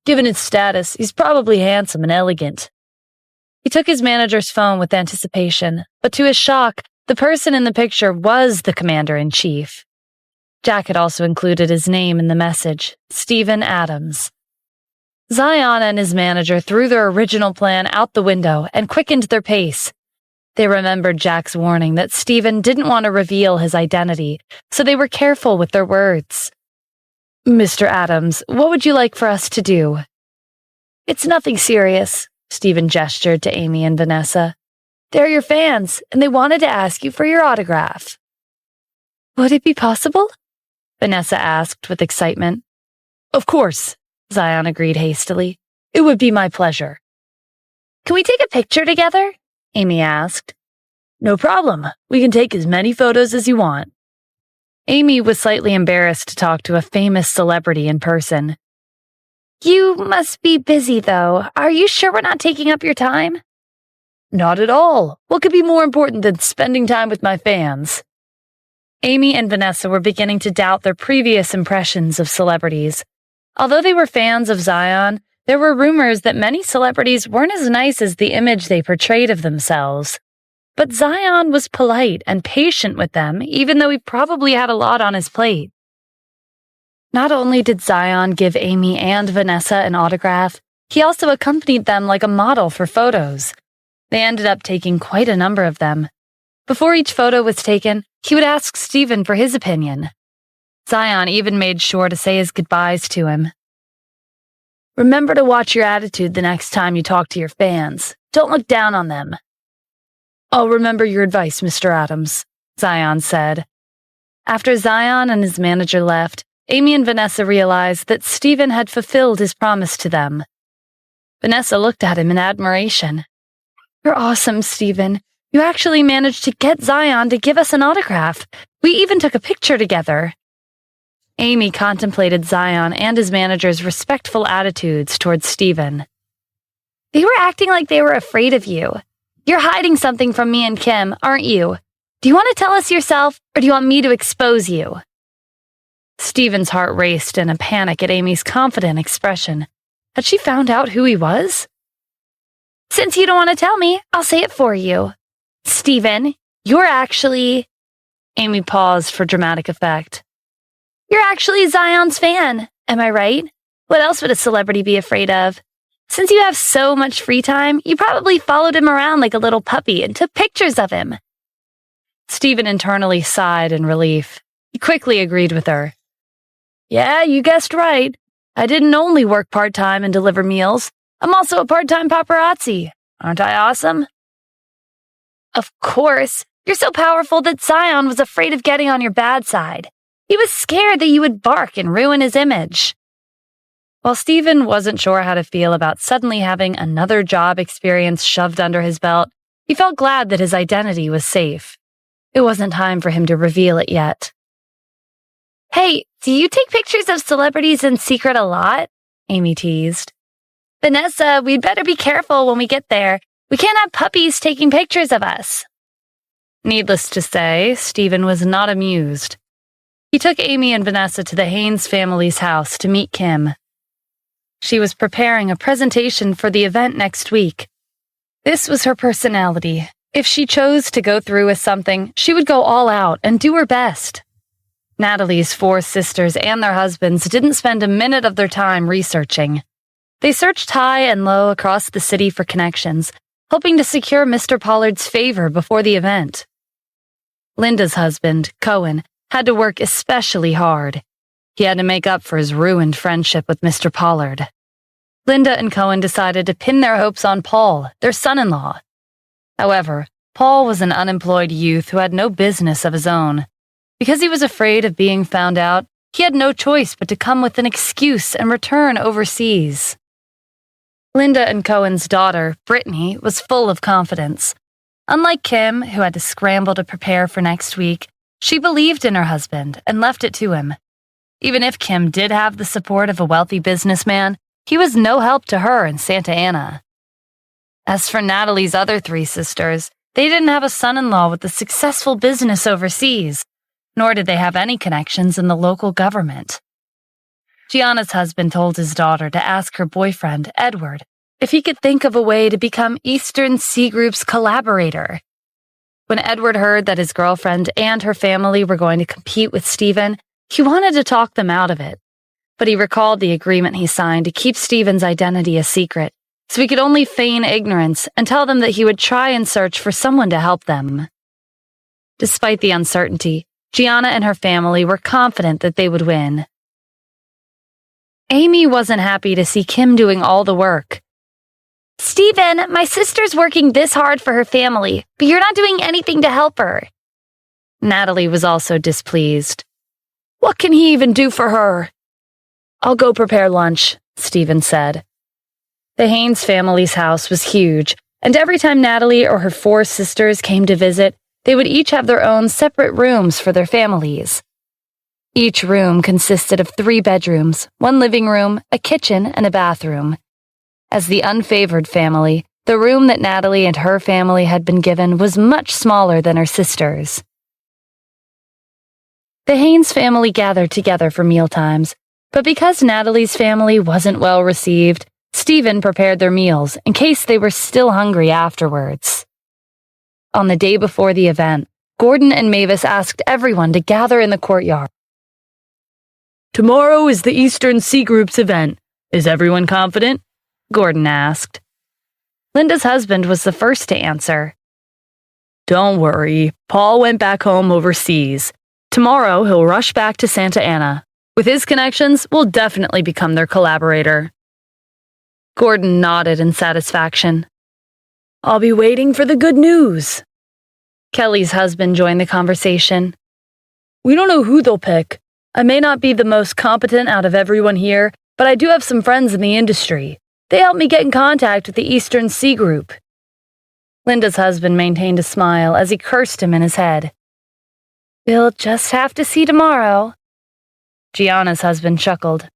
Given his status, he's probably handsome and elegant. He took his manager's phone with anticipation, but to his shock, the person in the picture was the commander-in-chief. Jack had also included his name in the message, Stephen Adams. Zion and his manager threw their original plan out the window and quickened their pace. They remembered Jack's warning that Stephen didn't want to reveal his identity, so they were careful with their words. Mr. Adams, what would you like for us to do? It's nothing serious, Stephen gestured to Amy and Vanessa. They're your fans, and they wanted to ask you for your autograph. Would it be possible? Vanessa asked with excitement. Of course, Zion agreed hastily. It would be my pleasure. Can we take a picture together? Amy asked. No problem. We can take as many photos as you want. Amy was slightly embarrassed to talk to a famous celebrity in person. You must be busy, though. Are you sure we're not taking up your time? Not at all. What could be more important than spending time with my fans? Amy and Vanessa were beginning to doubt their previous impressions of celebrities. Although they were fans of Zion, there were rumors that many celebrities weren't as nice as the image they portrayed of themselves. But Zion was polite and patient with them, even though he probably had a lot on his plate. Not only did Zion give Amy and Vanessa an autograph, he also accompanied them like a model for photos. They ended up taking quite a number of them. Before each photo was taken, he would ask Stephen for his opinion. Zion even made sure to say his goodbyes to him. Remember to watch your attitude the next time you talk to your fans. Don't look down on them. I'll remember your advice, Mr. Adams, Zion said. After Zion and his manager left, Amy and Vanessa realized that Stephen had fulfilled his promise to them. Vanessa looked at him in admiration. You're awesome, Stephen. You actually managed to get Zion to give us an autograph. We even took a picture together. Amy contemplated Zion and his manager's respectful attitudes towards Stephen. They were acting like they were afraid of you. You're hiding something from me and Kim, aren't you? Do you want to tell us yourself, or do you want me to expose you? Stephen's heart raced in a panic at Amy's confident expression. Had she found out who he was? Since you don't want to tell me, I'll say it for you. Stephen, you're actually... Amy paused for dramatic effect. You're actually Zion's fan, am I right? What else would a celebrity be afraid of? Since you have so much free time, you probably followed him around like a little puppy and took pictures of him. Stephen internally sighed in relief. He quickly agreed with her. Yeah, you guessed right. I didn't only work part-time and deliver meals. I'm also a part-time paparazzi. Aren't I awesome? Of course. You're so powerful that Zion was afraid of getting on your bad side. He was scared that you would bark and ruin his image. While Stephen wasn't sure how to feel about suddenly having another job experience shoved under his belt, he felt glad that his identity was safe. It wasn't time for him to reveal it yet.
Hey, do you take pictures of celebrities in secret a lot? Amy teased. Vanessa, we'd better be careful when we get there. We can't have puppies taking pictures of us.
Needless to say, Stephen was not amused. He took Amy and Vanessa to the Haynes family's house to meet Kim. She was preparing a presentation for the event next week. This was her personality. If she chose to go through with something, she would go all out and do her best. Natalie's 4 sisters and their husbands didn't spend a minute of their time researching. They searched high and low across the city for connections, hoping to secure Mr. Pollard's favor before the event. Linda's husband, Cohen, had to work especially hard. He had to make up for his ruined friendship with Mr. Pollard. Linda and Cohen decided to pin their hopes on Paul, their son-in-law. However, Paul was an unemployed youth who had no business of his own. Because he was afraid of being found out, he had no choice but to come with an excuse and return overseas. Linda and Cohen's daughter, Brittany, was full of confidence. Unlike Kim, who had to scramble to prepare for next week, she believed in her husband and left it to him. Even if Kim did have the support of a wealthy businessman, he was no help to her in Santa Ana. As for Natalie's other 3 sisters, they didn't have a son-in-law with a successful business overseas, nor did they have any connections in the local government. Gianna's husband told his daughter to ask her boyfriend, Edward, if he could think of a way to become Eastern Sea Group's collaborator. When Edward heard that his girlfriend and her family were going to compete with Stephen, he wanted to talk them out of it, but he recalled the agreement he signed to keep Stephen's identity a secret, so he could only feign ignorance and tell them that he would try and search for someone to help them. Despite the uncertainty, Gianna and her family were confident that they would win. Amy wasn't happy to see Kim doing all the work.
Stephen, my sister's working this hard for her family, but you're not doing anything to help her.
Natalie was also displeased.
What can he even do for her? I'll go prepare lunch, Stephen said.
The Haynes family's house was huge, and every time Natalie or her 4 sisters came to visit, they would each have their own separate rooms for their families. Each room consisted of 3 bedrooms, 1 living room, a kitchen, and a bathroom. As the unfavored family, the room that Natalie and her family had been given was much smaller than her sisters'. The Haynes family gathered together for mealtimes, but because Natalie's family wasn't well received, Stephen prepared their meals in case they were still hungry afterwards. On the day before the event, Gordon and Mavis asked everyone to gather in the courtyard.
Tomorrow is the Eastern Sea Group's event. Is everyone confident?
Gordon asked. Linda's husband was the first to answer.
Don't worry, Paul went back home overseas. Tomorrow he'll rush back to Santa Ana. With his connections, we'll definitely become their collaborator.
Gordon nodded in satisfaction.
I'll be waiting for the good news.
Kelly's husband joined the conversation.
We don't know who they'll pick. I may not be the most competent out of everyone here, but I do have some friends in the industry. They helped me get in contact with the Eastern Sea Group.
Linda's husband maintained a smile as he cursed him in his head.
We'll just have to see tomorrow.
Gianna's husband chuckled.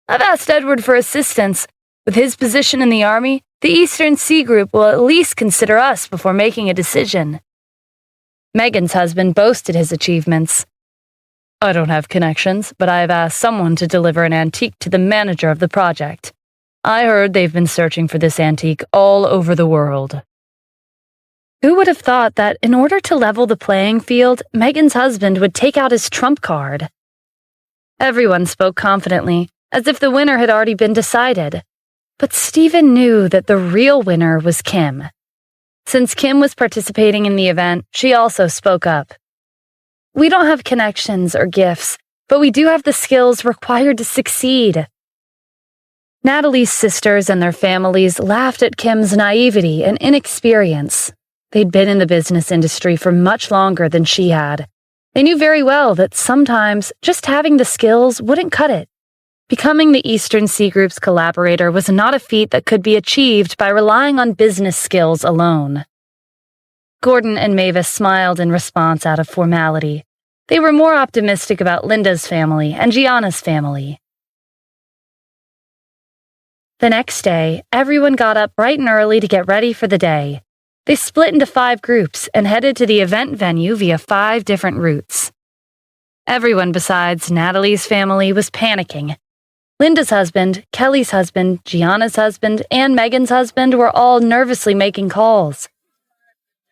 I've asked Edward for assistance. With his position in the Army, the Eastern Sea Group will at least consider us before making a decision.
Megan's husband boasted his achievements.
I don't have connections, but I have asked someone to deliver an antique to the manager of the project. I heard they've been searching for this antique all over the world.
Who would have thought that in order to level the playing field, Megan's husband would take out his trump card? Everyone spoke confidently, as if the winner had already been decided. But Stephen knew that the real winner was Kim. Since Kim was participating in the event, she also spoke up. We don't have connections or gifts, but we do have the skills required to succeed. Natalie's sisters and their families laughed at Kim's naivety and inexperience. They'd been in the business industry for much longer than she had. They knew very well that sometimes just having the skills wouldn't cut it.
Becoming the Eastern Sea Group's collaborator was not a feat that could be achieved by relying on business skills alone. Gordon and Mavis smiled in response out of formality. They were more optimistic about Linda's family and Gianna's family. The next day, everyone got up bright and early to get ready for the day. They split into 5 groups and headed to the event venue via 5 different routes. Everyone besides Natalie's family was panicking. Linda's husband, Kelly's husband, Gianna's husband, and Megan's husband were all nervously making calls.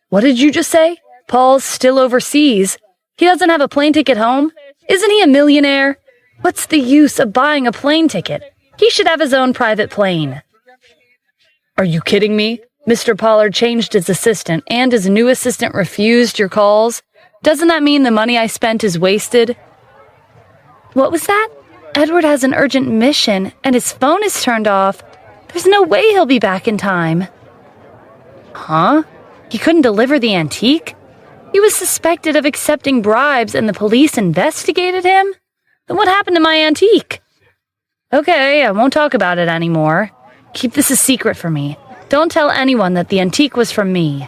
"What did you just say? Paul's still overseas. He doesn't have a plane ticket home? Isn't he a millionaire? What's the use of buying a plane ticket? He should have his own private plane." "Are you kidding me? Mr. Pollard changed his assistant, and his new assistant refused your calls. Doesn't that mean the money I spent is wasted?" "What was that? Edward has an urgent mission, and his phone is turned off. There's no way he'll be back in time." "Huh? He couldn't deliver the antique? He was suspected of accepting bribes and the police investigated him? Then what happened to my antique?" "Okay, I won't talk about it anymore. Keep this a secret for me. Don't tell anyone that the antique was from me."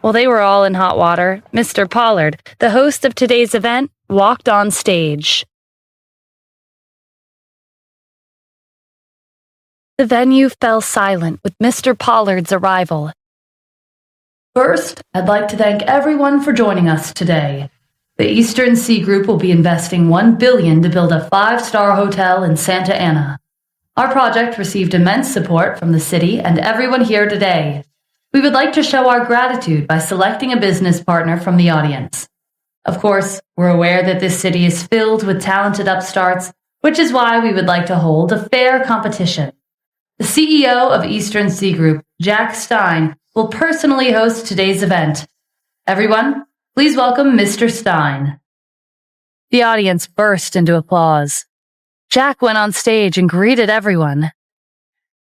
While they were all in hot water, Mr. Pollard, the host of today's event, walked on stage. The venue fell silent with Mr. Pollard's arrival.
First, I'd like to thank everyone for joining us today. The Eastern Sea Group will be investing $1 billion to build a 5-star hotel in Santa Ana. Our project received immense support from the city and everyone here today. We would like to show our gratitude by selecting a business partner from the audience. Of course, we're aware that this city is filled with talented upstarts, which is why we would like to hold a fair competition. The CEO of Eastern Sea Group, Jack Stein, will personally host today's event. Everyone, please welcome Mr. Stein.
The audience burst into applause. Jack went on stage and greeted everyone.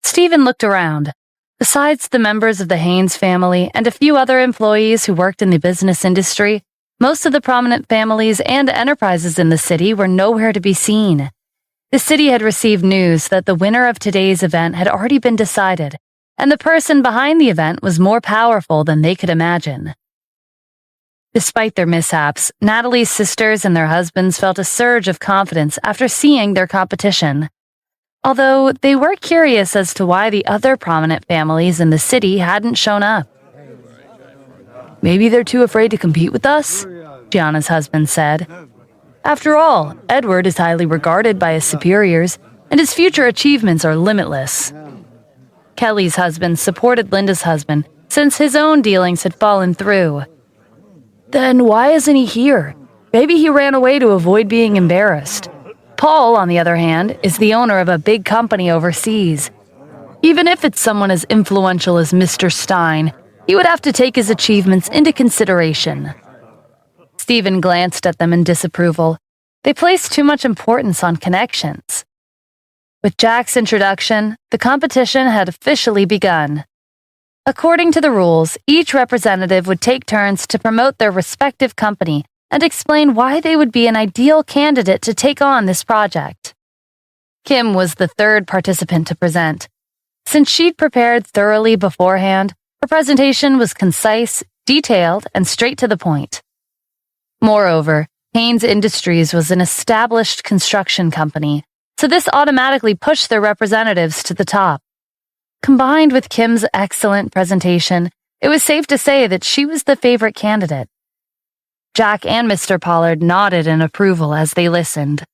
Stephen looked around. Besides the members of the Haynes family and a few other employees who worked in the business industry, most of the prominent families and enterprises in the city were nowhere to be seen. The city had received news that the winner of today's event had already been decided, and the person behind the event was more powerful than they could imagine. Despite their mishaps, Natalie's sisters and their husbands felt a surge of confidence after seeing their competition. Although they were curious as to why the other prominent families in the city hadn't shown up. "Maybe they're too afraid to compete with us?" Gianna's husband said. "After all, Edward is highly regarded by his superiors, and his future achievements are limitless." Kelly's husband supported Linda's husband since his own dealings had fallen through. "Then why isn't he here? Maybe he ran away to avoid being embarrassed." Paul, on the other hand, is the owner of a big company overseas. Even if it's someone as influential as Mr. Stein, he would have to take his achievements into consideration. Stephen glanced at them in disapproval. They placed too much importance on connections. With Jack's introduction, the competition had officially begun. According to the rules, each representative would take turns to promote their respective company and explain why they would be an ideal candidate to take on this project. Kim was the third participant to present. Since she'd prepared thoroughly beforehand, her presentation was concise, detailed, and straight to the point. Moreover, Haynes Industries was an established construction company, so this automatically pushed their representatives to the top. Combined with Kim's excellent presentation, it was safe to say that she was the favorite candidate. Jack and Mr. Pollard nodded in approval as they listened.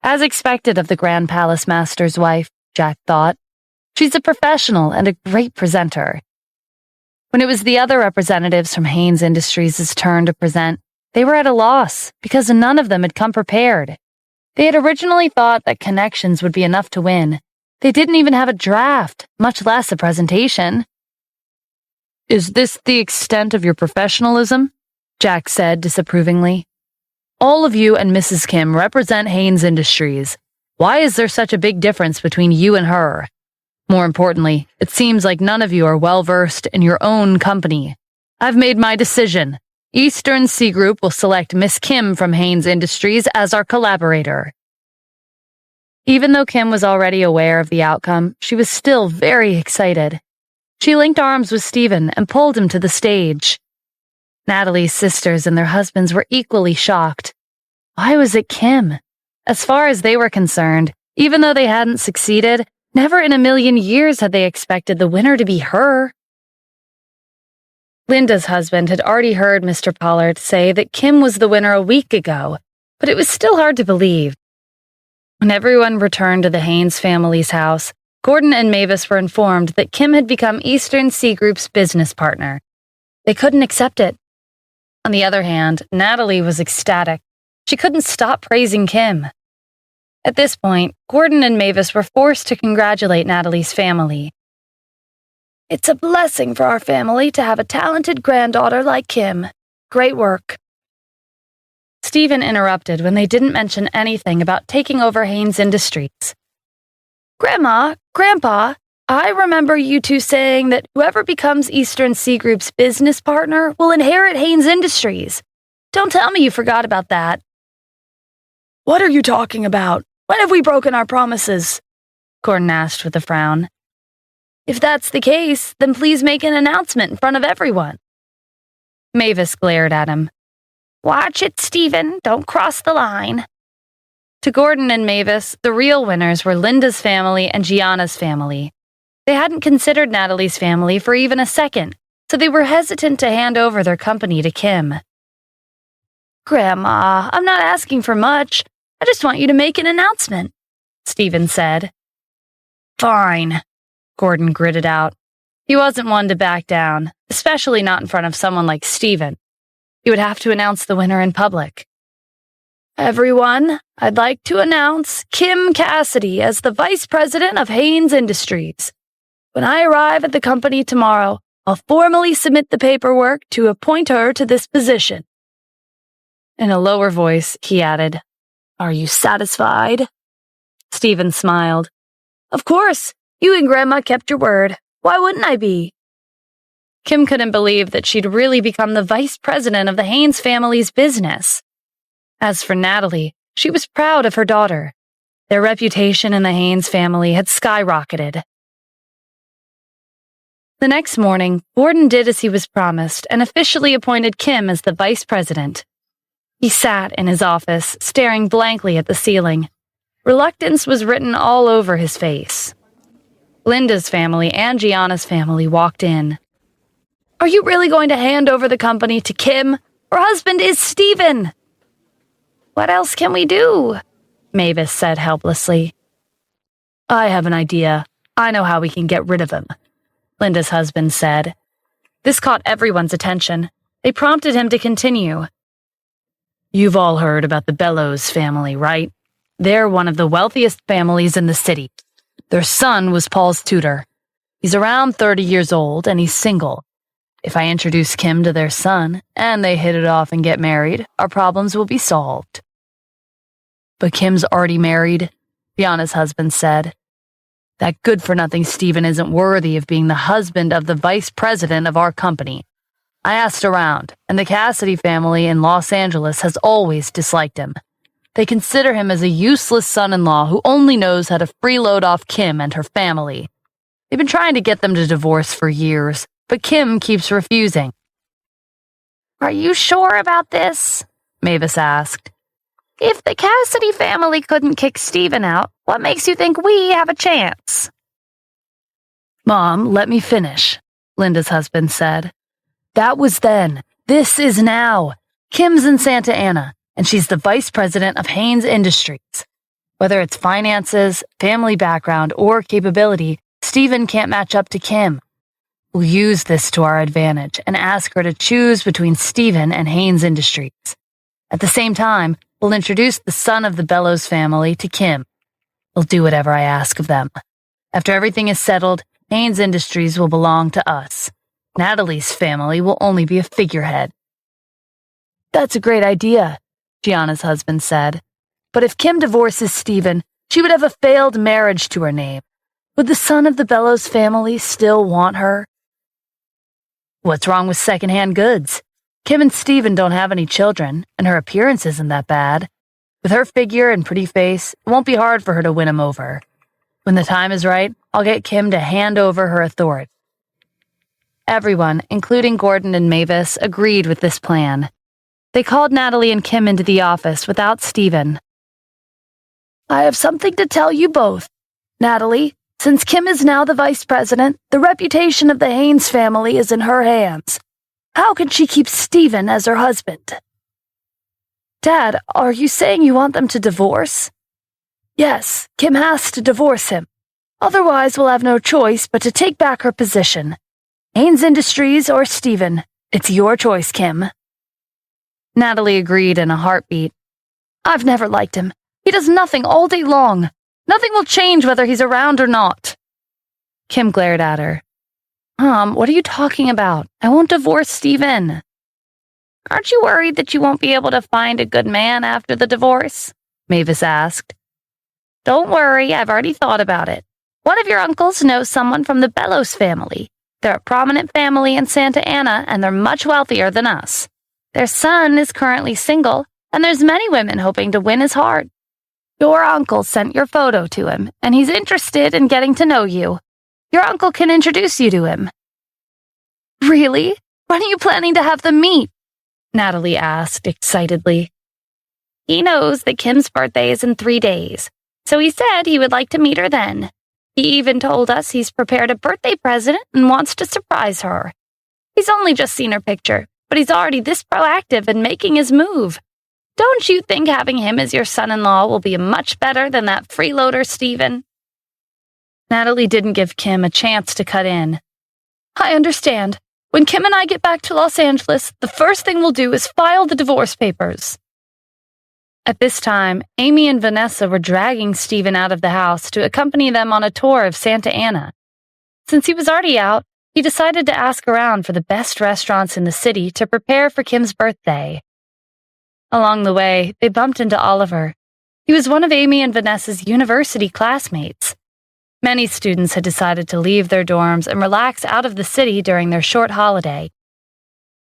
As expected of the Grand Palace Master's wife, Jack thought, she's a professional and a great presenter. When it was the other representatives from Haynes Industries' turn to present, they were at a loss because none of them had come prepared. They had originally thought that connections would be enough to win. They didn't even have a draft, much less a presentation. "Is this the extent of your professionalism?" Jack said disapprovingly. "All of you and Mrs. Kim represent Haynes Industries. Why is there such a big difference between you and her? More importantly, it seems like none of you are well-versed in your own company. I've made my decision. Eastern Sea Group will select Miss Kim from Haynes Industries as our collaborator."
Even though Kim was already aware of the outcome, she was still very excited. She linked arms with Stephen and pulled him to the stage. Natalie's sisters and their husbands were equally shocked. Why was it Kim? As far as they were concerned, even though they hadn't succeeded, never in a million years had they expected the winner to be her. Linda's husband had already heard Mr. Pollard say that Kim was the winner a week ago, but it was still hard to believe. When everyone returned to the Haynes family's house, Gordon and Mavis were informed that Kim had become Eastern Sea Group's business partner. They couldn't accept it. On the other hand, Natalie was ecstatic. She couldn't stop praising Kim. At this point, Gordon and Mavis were forced to congratulate Natalie's family. "It's a blessing for our family to have a talented granddaughter like Kim. Great work." Stephen interrupted when they didn't mention anything about taking over Haynes Industries. "Grandma, Grandpa, I remember you two saying that whoever becomes Eastern Sea Group's business partner will inherit Haynes Industries. Don't tell me you forgot about that." "What are you talking about? When have we broken our promises?" Gordon asked with a frown. "If that's the case, then please make an announcement in front of everyone." Mavis glared at him. "Watch it, Stephen. Don't cross the line." To Gordon and Mavis, the real winners were Linda's family and Gianna's family. They hadn't considered Natalie's family for even a second, so they were hesitant to hand over their company to Kim. "Grandma, I'm not asking for much. I just want you to make an announcement," Stephen said. "Fine," Gordon gritted out. He wasn't one to back down, especially not in front of someone like Stephen. He would have to announce the winner in public. "Everyone, I'd like to announce Kim Cassidy as the Vice President of Haynes Industries. When I arrive at the company tomorrow, I'll formally submit the paperwork to appoint her to this position." In a lower voice, he added, "Are you satisfied?" Stephen smiled. "Of course, you and Grandma kept your word. Why wouldn't I be?" Kim couldn't believe that she'd really become the vice president of the Haynes family's business. As for Natalie, she was proud of her daughter. Their reputation in the Haynes family had skyrocketed. The next morning, Gordon did as he was promised and officially appointed Kim as the vice president. He sat in his office, staring blankly at the ceiling. Reluctance was written all over his face. Linda's family and Gianna's family walked in. "Are you really going to hand over the company to Kim? Her husband is Stephen." "What else can we do?" Mavis said helplessly. "I have an idea. I know how we can get rid of him," Linda's husband said. This caught everyone's attention. They prompted him to continue. "You've all heard about the Bellows family, right? They're one of the wealthiest families in the city. Their son was Paul's tutor. He's around 30 years old and he's single. If I introduce Kim to their son and they hit it off and get married, our problems will be solved." "But Kim's already married," Gianna's husband said. "That good-for-nothing Stephen isn't worthy of being the husband of the vice president of our company. I asked around, and the Cassidy family in Los Angeles has always disliked him. They consider him as a useless son-in-law who only knows how to freeload off Kim and her family. They've been trying to get them to divorce for years, but Kim keeps refusing." "Are you sure about this?" Mavis asked. "If the Cassidy family couldn't kick Stephen out, what makes you think we have a chance?" "Mom, let me finish," Linda's husband said. "That was then. This is now. Kim's in Santa Ana, and she's the vice president of Haynes Industries. Whether it's finances, family background, or capability, Stephen can't match up to Kim. We'll use this to our advantage and ask her to choose between Stephen and Haynes Industries. At the same time, we'll introduce the son of the Bellows family to Kim. They'll do whatever I ask of them. After everything is settled, Haynes Industries will belong to us. Natalie's family will only be a figurehead." "That's a great idea," Gianna's husband said. "But if Kim divorces Stephen, she would have a failed marriage to her name. Would the son of the Bellows family still want her?" "What's wrong with secondhand goods? Kim and Stephen don't have any children, and her appearance isn't that bad.
With her figure and pretty face, it won't be hard for her to win him over. When the time is right, I'll get Kim to hand over her authority." Everyone, including Gordon and Mavis, agreed with this plan. They called Natalie and Kim into the office without Stephen.
"I have something to tell you both. Natalie, since Kim is now the vice president, the reputation of the Haynes family is in her hands. How can she keep Stephen as her husband?" "Dad, are you saying you want them to divorce?" "Yes, Kim has to divorce him. Otherwise, we'll have no choice but to take back her position. Haynes Industries or Stephen. It's your choice, Kim."
Natalie agreed in a heartbeat.
"I've never liked him. He does nothing all day long. Nothing will change whether he's around or not."
Kim glared at her. "Mom, what are you talking about? I won't divorce Stephen." "Aren't you worried that you won't be able to find a good man after the divorce?" Mavis asked. "Don't worry, I've already thought about it. One of your uncles knows someone from the Bellows family. They're a prominent family in Santa Ana, and they're much wealthier than us. Their son is currently single, and there's many women hoping to win his heart. Your uncle sent your photo to him, and he's interested in getting to know you. Your uncle can introduce you to him."
"Really? When are you planning to have them meet?"
Natalie asked excitedly. "He knows that Kim's birthday is in 3 days, so he said he would like to meet her then. He even told us he's prepared a birthday present and wants to surprise her. He's only just seen her picture, but he's already this proactive in making his move. Don't you think having him as your son-in-law will be much better than that freeloader Stephen?"
Natalie didn't give Kim a chance to cut in. "I understand. When Kim and I get back to Los Angeles, the first thing we'll do is file the divorce papers."
At this time, Amy and Vanessa were dragging Stephen out of the house to accompany them on a tour of Santa Ana. Since he was already out, he decided to ask around for the best restaurants in the city to prepare for Kim's birthday. Along the way, they bumped into Oliver. He was one of Amy and Vanessa's university classmates. Many students had decided to leave their dorms and relax out of the city during their short holiday.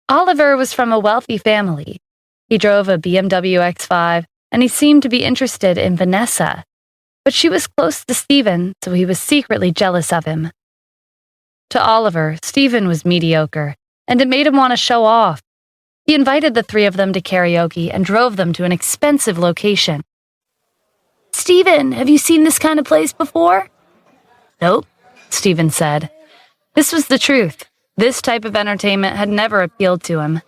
Oliver was from a wealthy family. He drove a BMW X5, and he seemed to be interested in Vanessa. But she was close to Stephen, so he was secretly jealous of him. To Oliver, Stephen was mediocre, and it made him want to show off. He invited the three of them to karaoke and drove them to an expensive location.
"Stephen, have you seen this kind of place before?"
"Nope," Stephen said. This was the truth. This type of entertainment had never appealed to him.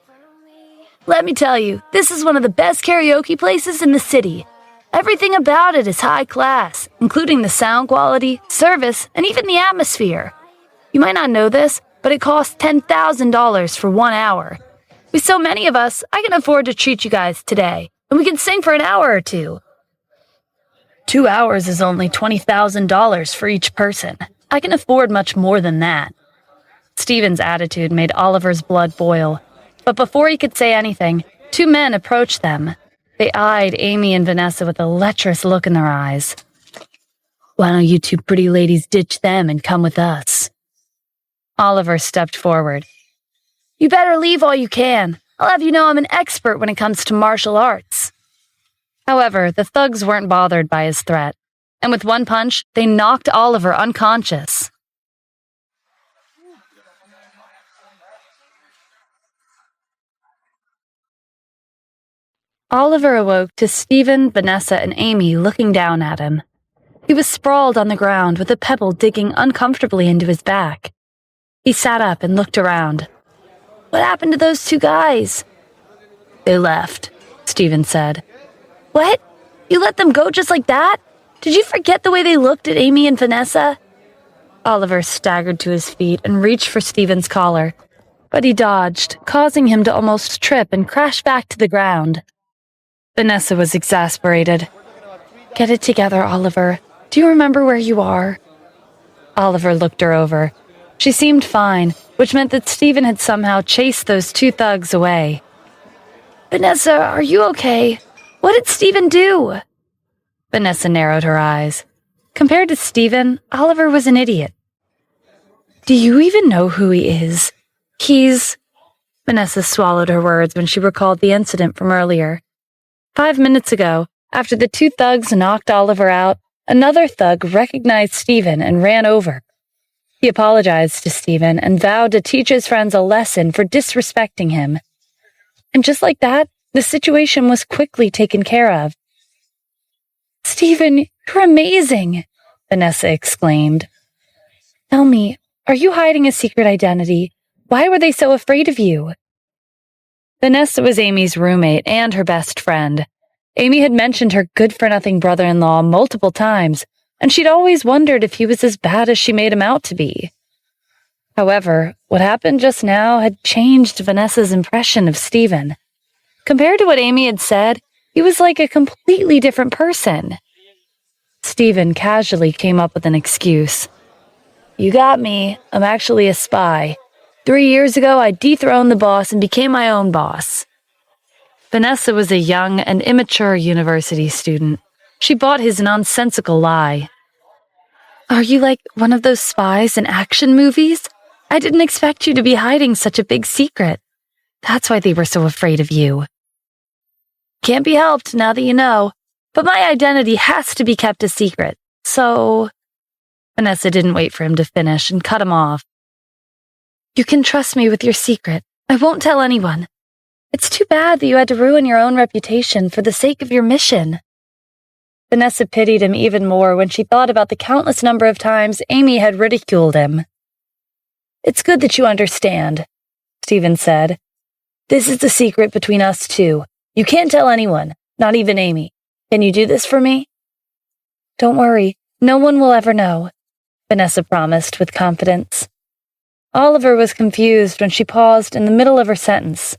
"Let me tell you, this is one of the best karaoke places in the city. Everything about it is high class, including the sound quality, service, and even the atmosphere. You might not know this, but it costs $10,000 for 1 hour. With so many of us, I can afford to treat you guys today, and we can sing for an hour or two." 2 hours is only $20,000 for each person. I can afford much more than that." Stephen's attitude made Oliver's blood boil. But before he could say anything, 2 men approached them. They eyed Amy and Vanessa with a lecherous look in their eyes. "Why don't you 2 pretty ladies ditch them and come with us?" Oliver stepped forward. "You better leave all you can. I'll have you know I'm an expert when it comes to martial arts." However, the thugs weren't bothered by his threat, and with one punch, they knocked Oliver unconscious. Oliver awoke to Stephen, Vanessa, and Amy looking down at him. He was sprawled on the ground with a pebble digging uncomfortably into his back. He sat up and looked around. "What happened to those 2 guys?" "They left," Stephen said. "What? You let them go just like that? Did you forget the way they looked at Amy and Vanessa?" Oliver staggered to his feet and reached for Stephen's collar, but he dodged, causing him to almost trip and crash back to the ground. Vanessa was exasperated. "Get it together, Oliver. Do you remember where you are?" Oliver looked her over. She seemed fine, which meant that Stephen had somehow chased those 2 thugs away. "Vanessa, are you okay? What did Stephen do?" Vanessa narrowed her eyes. Compared to Stephen, Oliver was an idiot. "Do you even know who he is? He's..." Vanessa swallowed her words when she recalled the incident from earlier. 5 minutes ago,
After the two thugs knocked Oliver out, another thug recognized Stephen and ran over. He apologized to Stephen and vowed to teach his friends a lesson for disrespecting him. And just like that, the situation was quickly taken care of. "Stephen, you're amazing," Vanessa exclaimed. "Tell me, are you hiding a secret identity? Why were they so afraid of you?" Vanessa was Amy's roommate and her best friend. Amy had mentioned her good-for-nothing brother-in-law multiple times, and she'd always wondered if he was as bad as she made him out to be. However, what happened just now had changed Vanessa's impression of Stephen. Compared to what Amy had said, he was like a completely different person. Stephen casually came up with an excuse. "You got me. I'm actually a spy. 3 years ago, I dethroned the boss and became my own boss." Vanessa was a young and immature university student. She bought his nonsensical lie. "Are you like one of those spies in action movies? I didn't expect you to be hiding such a big secret. That's why they were so afraid of you." "Can't be helped now that you know, but my identity has to be kept a secret, so—" Vanessa didn't wait for him to finish and cut him off. "You can trust me with your secret. I won't tell anyone. It's too bad that you had to ruin your own reputation for the sake of your mission." Vanessa pitied him even more when she thought about the countless number of times Amy had ridiculed him. "It's good that you understand," Stephen said. "This is the secret between us two. You can't tell anyone, not even Amy. Can you do this for me?" "Don't worry, no one will ever know," Vanessa promised with confidence. Oliver was confused when she paused in the middle of her sentence.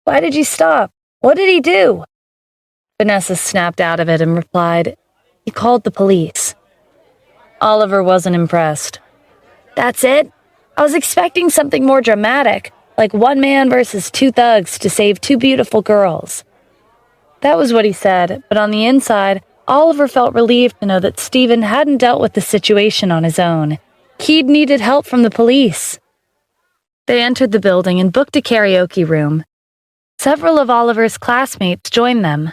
"Why did you stop? What did he do?" Vanessa snapped out of it and replied, "He called the police." Oliver wasn't impressed. "That's it? I was expecting something more dramatic, like one man versus two thugs to save two beautiful girls." That was what he said, but on the inside, Oliver felt relieved to know that Stephen hadn't dealt with the situation on his own. He'd needed help from the police. They entered the building and booked a karaoke room. Several of Oliver's classmates joined them.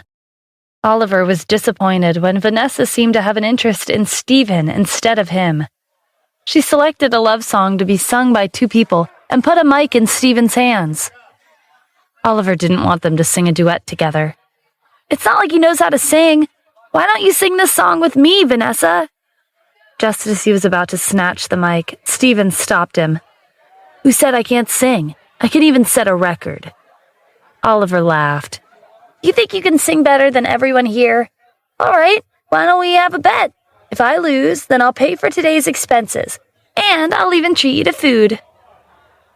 Oliver was disappointed when Vanessa seemed to have an interest in Stephen instead of him. She selected a love song to be sung by two people and put a mic in Stephen's hands. Oliver didn't want them to sing a duet together. "It's not like he knows how to sing. Why don't you sing this song with me, Vanessa?" Just as he was about to snatch the mic, Stephen stopped him. "Who said I can't sing? I can even set a record." Oliver laughed. "You think you can sing better than everyone here? All right, why don't we have a bet? If I lose, then I'll pay for today's expenses, and I'll even treat you to food."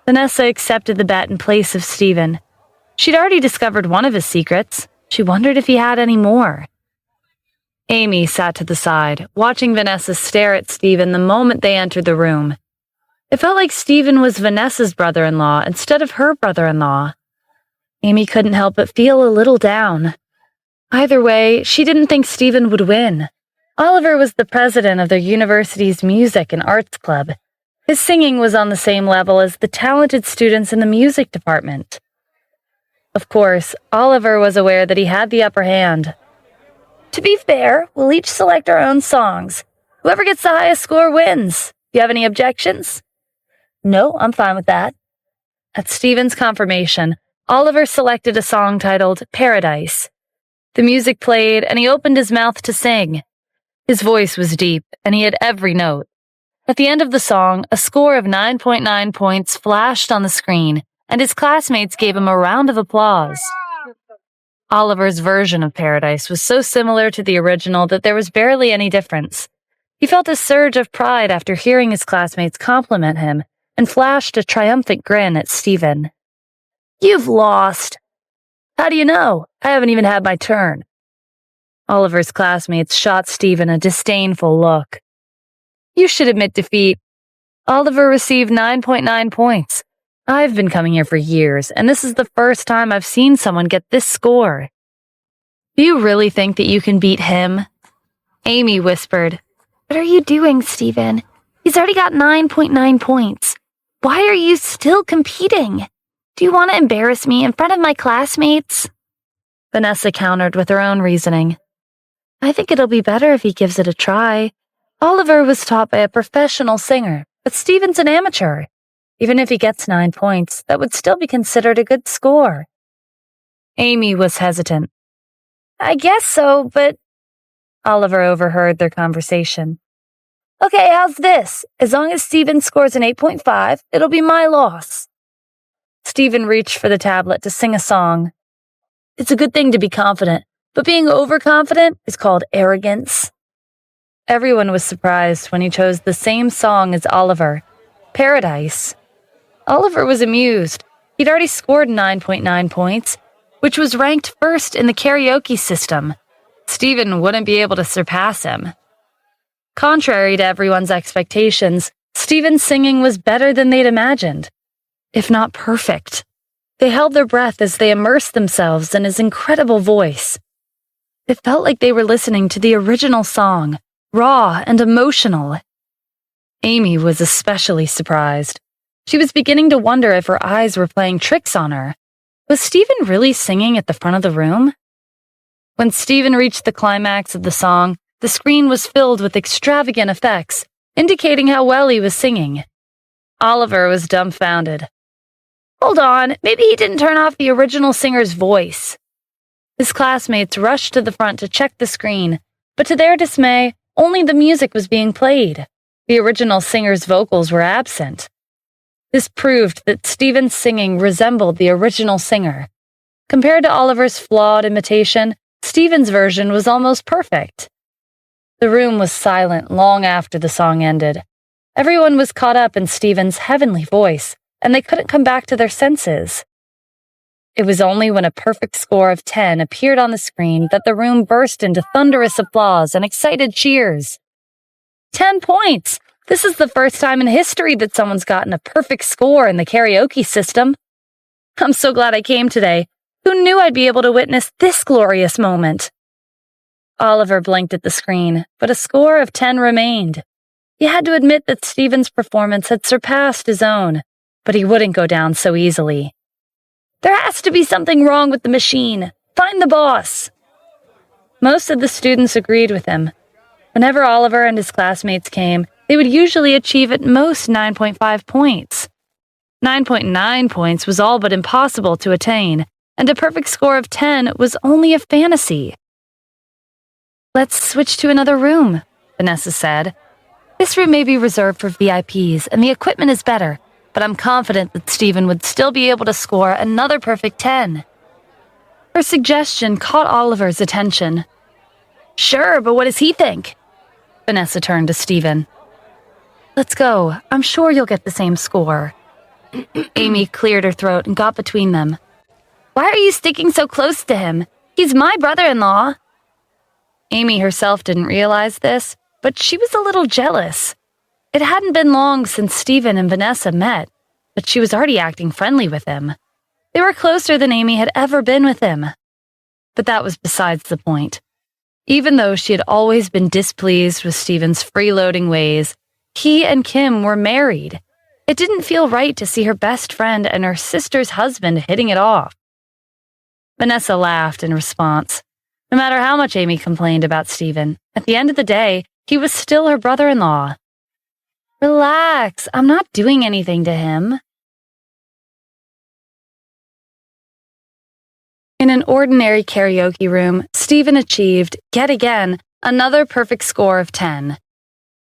Vanessa accepted the bet in place of Stephen. She'd already discovered one of his secrets. She wondered if he had any more. Amy sat to the side, watching Vanessa stare at Stephen the moment they entered the room. It felt like Stephen was Vanessa's brother-in-law instead of her brother-in-law. Amy couldn't help but feel a little down. Either way, she didn't think Stephen would win. Oliver was the president of their university's music and arts club. His singing was on the same level as the talented students in the music department. Of course, Oliver was aware that he had the upper hand. "To be fair, we'll each select our own songs. Whoever gets the highest score wins. Do you have any objections?" "No, I'm fine with that." At Stephen's confirmation, Oliver selected a song titled Paradise. The music played, and he opened his mouth to sing. His voice was deep, and he had every note. At the end of the song, a score of 9.9 points flashed on the screen, and his classmates gave him a round of applause. Oliver's version of Paradise was so similar to the original that there was barely any difference. He felt a surge of pride after hearing his classmates compliment him, and flashed a triumphant grin at Stephen. "You've lost." "How do you know? I haven't even had my turn." Oliver's classmates shot Stephen a disdainful look. "You should admit defeat." Oliver received 9.9 points. "I've been coming here for years, and this is the first time I've seen someone get this score." "Do you really think that you can beat him?" Amy whispered. "What are you doing, Stephen? He's already got 9.9 points. Why are you still competing? Do you want to embarrass me in front of my classmates?" Vanessa countered with her own reasoning. I think it'll be better if he gives it a try. Oliver was taught by a professional singer, but Stephen's an amateur. Even if he gets 9 points, that would still be considered a good score. Amy was hesitant. I guess so, but... Oliver overheard their conversation. Okay, how's this? As long as Stephen scores an 8.5, it'll be my loss. Stephen reached for the tablet to sing a song. It's a good thing to be confident, but being overconfident is called arrogance. Everyone was surprised when he chose the same song as Oliver, Paradise. Oliver was amused. He'd already scored 9.9 points, which was ranked first in the karaoke system. Stephen wouldn't be able to surpass him. Contrary to everyone's expectations, Stephen's singing was better than they'd imagined, if not perfect. They held their breath as they immersed themselves in his incredible voice. It felt like they were listening to the original song, raw and emotional. Amy was especially surprised. She was beginning to wonder if her eyes were playing tricks on her. Was Stephen really singing at the front of the room? When Stephen reached the climax of the song, the screen was filled with extravagant effects, indicating how well he was singing. Oliver was dumbfounded. Hold on, maybe he didn't turn off the original singer's voice. His classmates rushed to the front to check the screen, but to their dismay, only the music was being played. The original singer's vocals were absent. This proved that Stephen's singing resembled the original singer. Compared to Oliver's flawed imitation, Stephen's version was almost perfect. The room was silent long after the song ended. Everyone was caught up in Stephen's heavenly voice, and they couldn't come back to their senses. It was only when a perfect score of 10 appeared on the screen that the room burst into thunderous applause and excited cheers. 10 points! This is the first time in history that someone's gotten a perfect score in the karaoke system. I'm so glad I came today. Who knew I'd be able to witness this glorious moment? Oliver blinked at the screen, but a score of 10 remained. He had to admit that Stephen's performance had surpassed his own, but he wouldn't go down so easily. There has to be something wrong with the machine. Find the boss. Most of the students agreed with him. Whenever Oliver and his classmates came, they would usually achieve at most 9.5 points. 9.9 points was all but impossible to attain, and a perfect score of 10 was only a fantasy. Let's switch to another room, Vanessa said. This room may be reserved for VIPs, and the equipment is better, but I'm confident that Stephen would still be able to score another perfect 10. Her suggestion caught Oliver's attention. Sure, but what does he think? Vanessa turned to Stephen. Let's go. I'm sure you'll get the same score. Amy cleared her throat and got between them. Why are you sticking so close to him? He's my brother-in-law. Amy herself didn't realize this, but she was a little jealous. It hadn't been long since Stephen and Vanessa met, but she was already acting friendly with him. They were closer than Amy had ever been with him. But that was besides the point. Even though she had always been displeased with Stephen's freeloading ways, he and Kim were married. It didn't feel right to see her best friend and her sister's husband hitting it off. Vanessa laughed in response. No matter how much Amy complained about Stephen, at the end of the day, he was still her brother-in-law. Relax, I'm not doing anything to him. In an ordinary karaoke room, Stephen achieved, yet again, another perfect score of 10.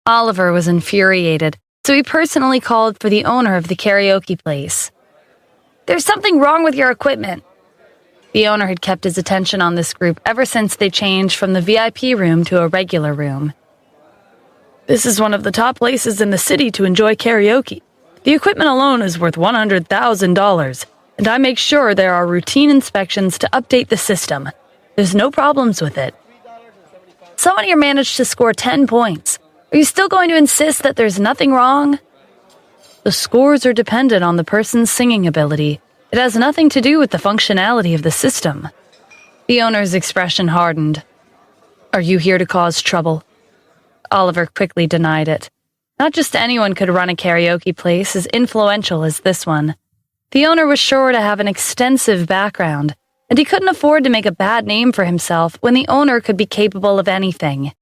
Oliver was infuriated, so he personally called for the owner of the karaoke place. There's something wrong with your equipment. The owner had kept his attention on this group ever since they changed from the VIP room to a regular room. This is one of the top places in the city to enjoy karaoke. The equipment alone is worth $100,000, and I make sure there are routine inspections to update the system. There's no problems with it. Someone here managed to score 10 points. Are you still going to insist that there's nothing wrong? The scores are dependent on the person's singing ability. It has nothing to do with the functionality of the system. The owner's expression hardened. Are you here to cause trouble? Oliver quickly denied it. Not just anyone could run a karaoke place as influential as this one. The owner was sure to have an extensive background. and he couldn't afford to make a bad name for himself when the owner could be capable of anything.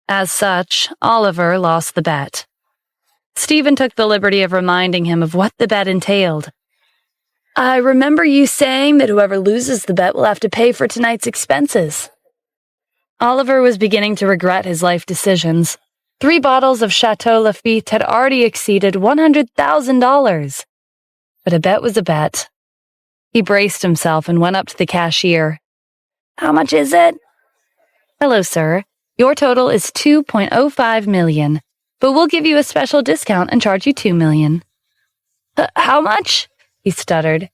As such, Oliver lost the bet. Stephen took the liberty of reminding him of what the bet entailed. "I remember you saying that whoever loses the bet will have to pay for tonight's expenses." Oliver was beginning to regret his life decisions. 3 bottles of Chateau Lafite had already exceeded $100,000. But a bet was a bet. He braced himself and went up to the cashier. "How much is it?" "Hello, sir. Your total is $2.05 million, but we'll give you a special discount and charge you $2 million. How much?" he stuttered.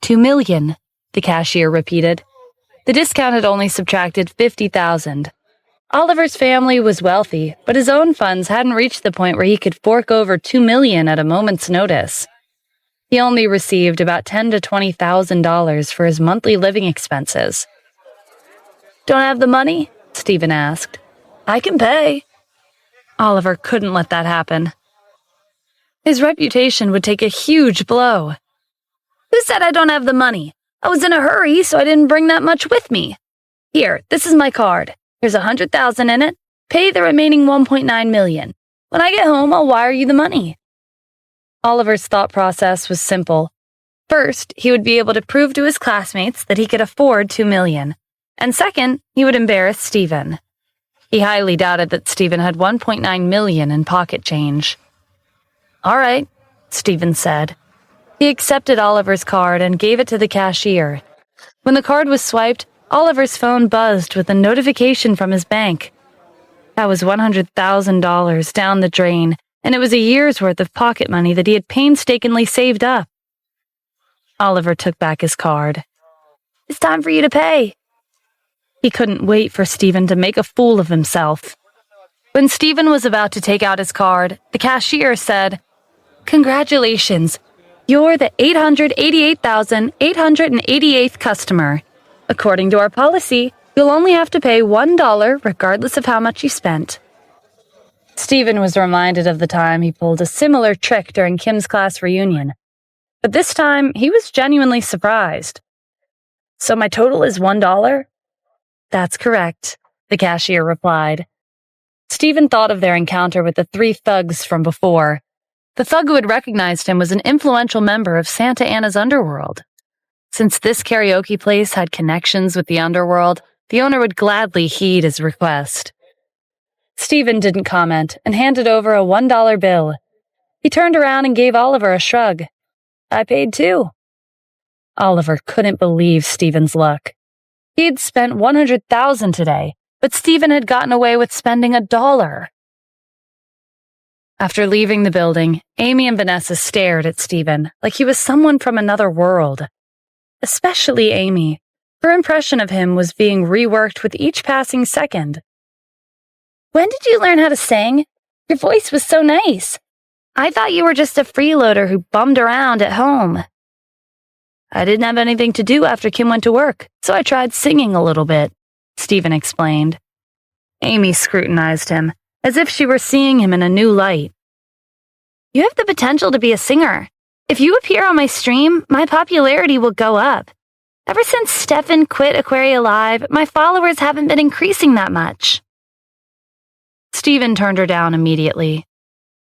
$2 million, the cashier repeated. The discount had only subtracted $50,000. Oliver's family was wealthy, but his own funds hadn't reached the point where he could fork over $2 million at a moment's notice. He only received about $10,000 to $20,000 for his monthly living expenses. "Don't have the money?" Stephen asked. "I can pay." Oliver couldn't let that happen. His reputation would take a huge blow. "Who said I don't have the money? I was in a hurry, so I didn't bring that much with me. Here, this is my card. There's $100,000 in it. Pay the remaining $1.9 million. When I get home, I'll wire you the money." Oliver's thought process was simple. First, he would be able to prove to his classmates that he could afford $2 million. And second, he would embarrass Stephen. He highly doubted that Stephen had $1.9 million in pocket change. "All right," Stephen said. He accepted Oliver's card and gave it to the cashier. When the card was swiped, Oliver's phone buzzed with a notification from his bank. That was $100,000 down the drain, and it was a year's worth of pocket money that he had painstakingly saved up. Oliver took back his card. "It's time for you to pay." He couldn't wait for Stephen to make a fool of himself. When Stephen was about to take out his card, the cashier said, "Congratulations. You're the 888,888th customer. According to our policy, you'll only have to pay $1 regardless of how much you spent." Stephen was reminded of the time he pulled a similar trick during Kim's class reunion. But this time, he was genuinely surprised. "So my total is $1? "That's correct," the cashier replied. Stephen thought of their encounter with the 3 thugs from before. The thug who had recognized him was an influential member of Santa Ana's underworld. Since this karaoke place had connections with the underworld, the owner would gladly heed his request. Stephen didn't comment and handed over a $1 bill. He turned around and gave Oliver a shrug. "I paid too." Oliver couldn't believe Stephen's luck. He had spent $100,000 today, but Stephen had gotten away with spending $1. After leaving the building, Amy and Vanessa stared at Stephen like he was someone from another world. Especially Amy. Her impression of him was being reworked with each passing second. "When did you learn how to sing? Your voice was so nice. I thought you were just a freeloader who bummed around at home." "I didn't have anything to do after Kim went to work, so I tried singing a little bit," Stephen explained. Amy scrutinized him, as if she were seeing him in a new light. "You have the potential to be a singer. If you appear on my stream, my popularity will go up. Ever since Stefan quit Aquaria Live, my followers haven't been increasing that much." Stephen turned her down immediately.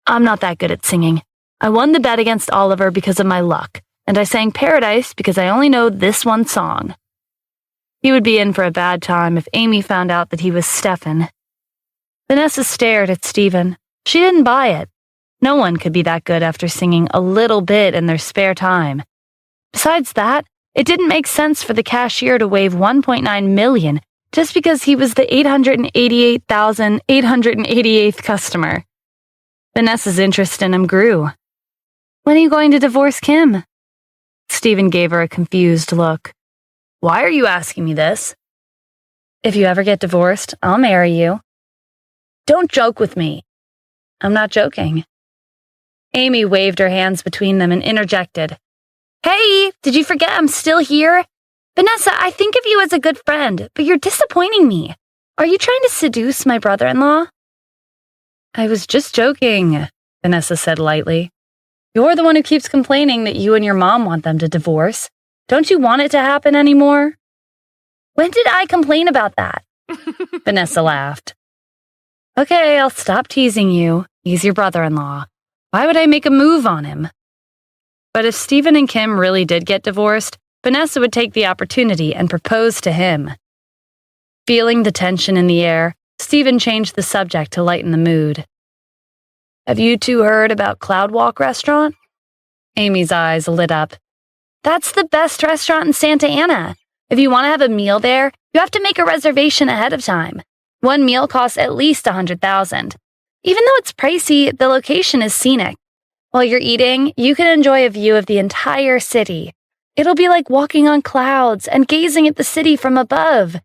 "I'm not that good at singing. I won the bet against Oliver because of my luck, and I sang Paradise because I only know this one song." He would be in for a bad time if Amy found out that he was Stefan. Vanessa stared at Stephen. She didn't buy it. No one could be that good after singing a little bit in their spare time. Besides that, it didn't make sense for the cashier to waive $1.9 million just because he was the 888,888th customer. Vanessa's interest in him grew. "When are you going to divorce Kim?" Stephen gave her a confused look. "Why are you asking me this?" "If you ever get divorced, I'll marry you." "Don't joke with me." "I'm not joking." Amy waved her hands between them and interjected. "Hey, did you forget I'm still here? Vanessa, I think of you as a good friend, but you're disappointing me. Are you trying to seduce my brother-in-law?" "I was just joking," Vanessa said lightly. "You're the one who keeps complaining that you and your mom want them to divorce. Don't you want it to happen anymore? When did I complain about that? Vanessa laughed. Okay, I'll stop teasing you. He's your brother-in-law. Why would I make a move on him? But if Stephen and Kim really did get divorced, Vanessa would take the opportunity and propose to him. Feeling the tension in the air, Stephen changed the subject to lighten the mood. Have you two heard about Cloud Walk Restaurant? Amy's eyes lit up. That's the best restaurant in Santa Ana. If you want to have a meal there, you have to make a reservation ahead of time. One meal costs at least $100,000. Even though it's pricey, the location is scenic. While you're eating, you can enjoy a view of the entire city. It'll be like walking on clouds and gazing at the city from above.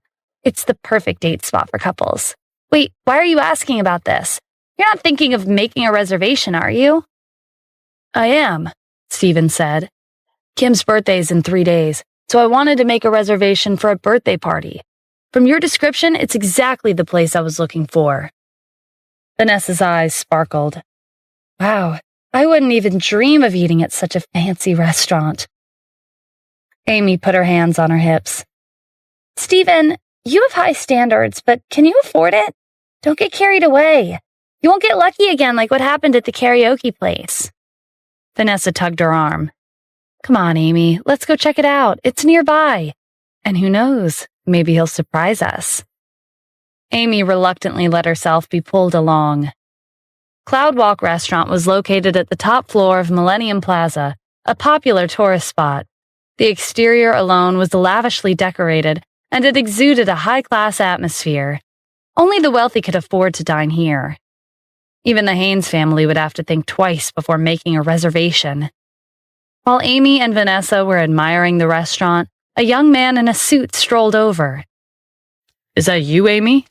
It's the perfect date spot for couples. Wait, why are you asking about this? You're not thinking of making a reservation, are you? I am, Stephen said. Kim's birthday's in 3 days, so I wanted to make a reservation for a birthday party. From your description, it's exactly the place I was looking for. Vanessa's eyes sparkled. Wow, I wouldn't even dream of eating at such a fancy restaurant. Amy put her hands on her hips. Stephen, you have high standards, but can you afford it? Don't get carried away. You won't get lucky again like what happened at the karaoke place. Vanessa tugged her arm. Come on, Amy, let's go check it out. It's nearby. And who knows, maybe he'll surprise us. Amy reluctantly let herself be pulled along. Cloud Walk Restaurant was located at the top floor of Millennium Plaza, a popular tourist spot. The exterior alone was lavishly decorated, and it exuded a high-class atmosphere. Only the wealthy could afford to dine here. Even the Haynes family would have to think twice before making a reservation. While Amy and Vanessa were admiring the restaurant, a young man in a suit strolled over. Is that you, Amy?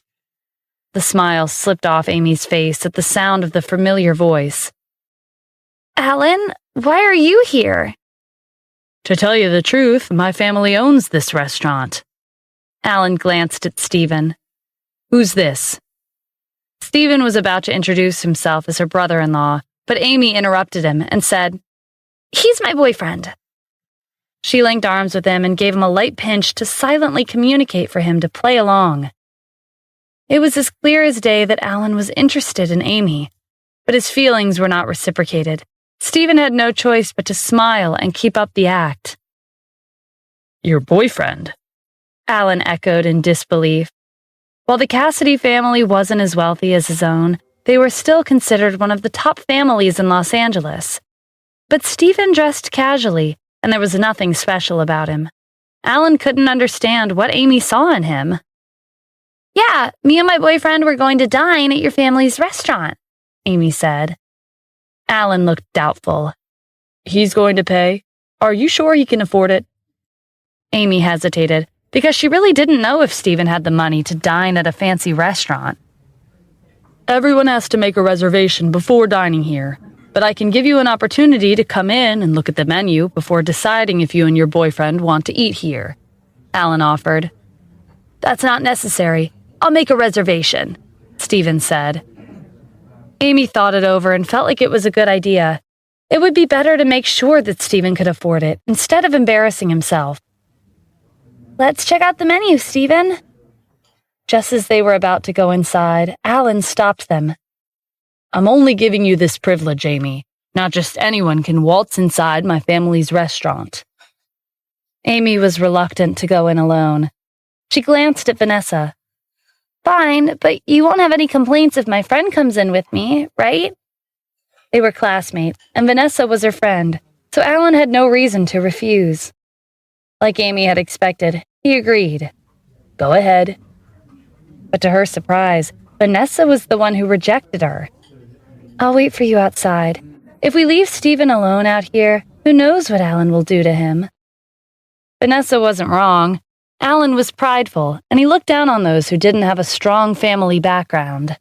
The smile slipped off Amy's face at the sound of the familiar voice. Alan, why are you here? To tell you the truth, my family owns this restaurant. Alan glanced at Stephen. Who's this? Stephen was about to introduce himself as her brother-in-law, but Amy interrupted him and said, He's my boyfriend. She linked arms with him and gave him a light pinch to silently communicate for him to play along. It was as clear as day that Alan was interested in Amy, but his feelings were not reciprocated. Stephen had no choice but to smile and keep up the act. Your boyfriend? Alan echoed in disbelief. While the Cassidy family wasn't as wealthy as his own, they were still considered one of the top families in Los Angeles. But Stephen dressed casually, and there was nothing special about him. Alan couldn't understand what Amy saw in him. Yeah, me and my boyfriend were going to dine at your family's restaurant, Amy said. Alan looked doubtful. He's going to pay? Are you sure he can afford it? Amy hesitated, because she really didn't know if Stephen had the money to dine at a fancy restaurant. Everyone has to make a reservation before dining here, but I can give you an opportunity to come in and look at the menu before deciding if you and your boyfriend want to eat here, Alan offered. That's not necessary. I'll make a reservation, Stephen said. Amy thought it over and felt like it was a good idea. It would be better to make sure that Stephen could afford it instead of embarrassing himself. Let's check out the menu, Stephen. Just as they were about to go inside, Alan stopped them. I'm only giving you this privilege, Amy. Not just anyone can waltz inside my family's restaurant. Amy was reluctant to go in alone. She glanced at Vanessa. Fine, but you won't have any complaints if my friend comes in with me, right? They were classmates, and Vanessa was her friend, so Alan had no reason to refuse. Like Amy had expected, he agreed. Go ahead. But to her surprise, Vanessa was the one who rejected her. I'll wait for you outside. If we leave Stephen alone out here, who knows what Alan will do to him? Vanessa wasn't wrong. Alan was prideful, and he looked down on those who didn't have a strong family background.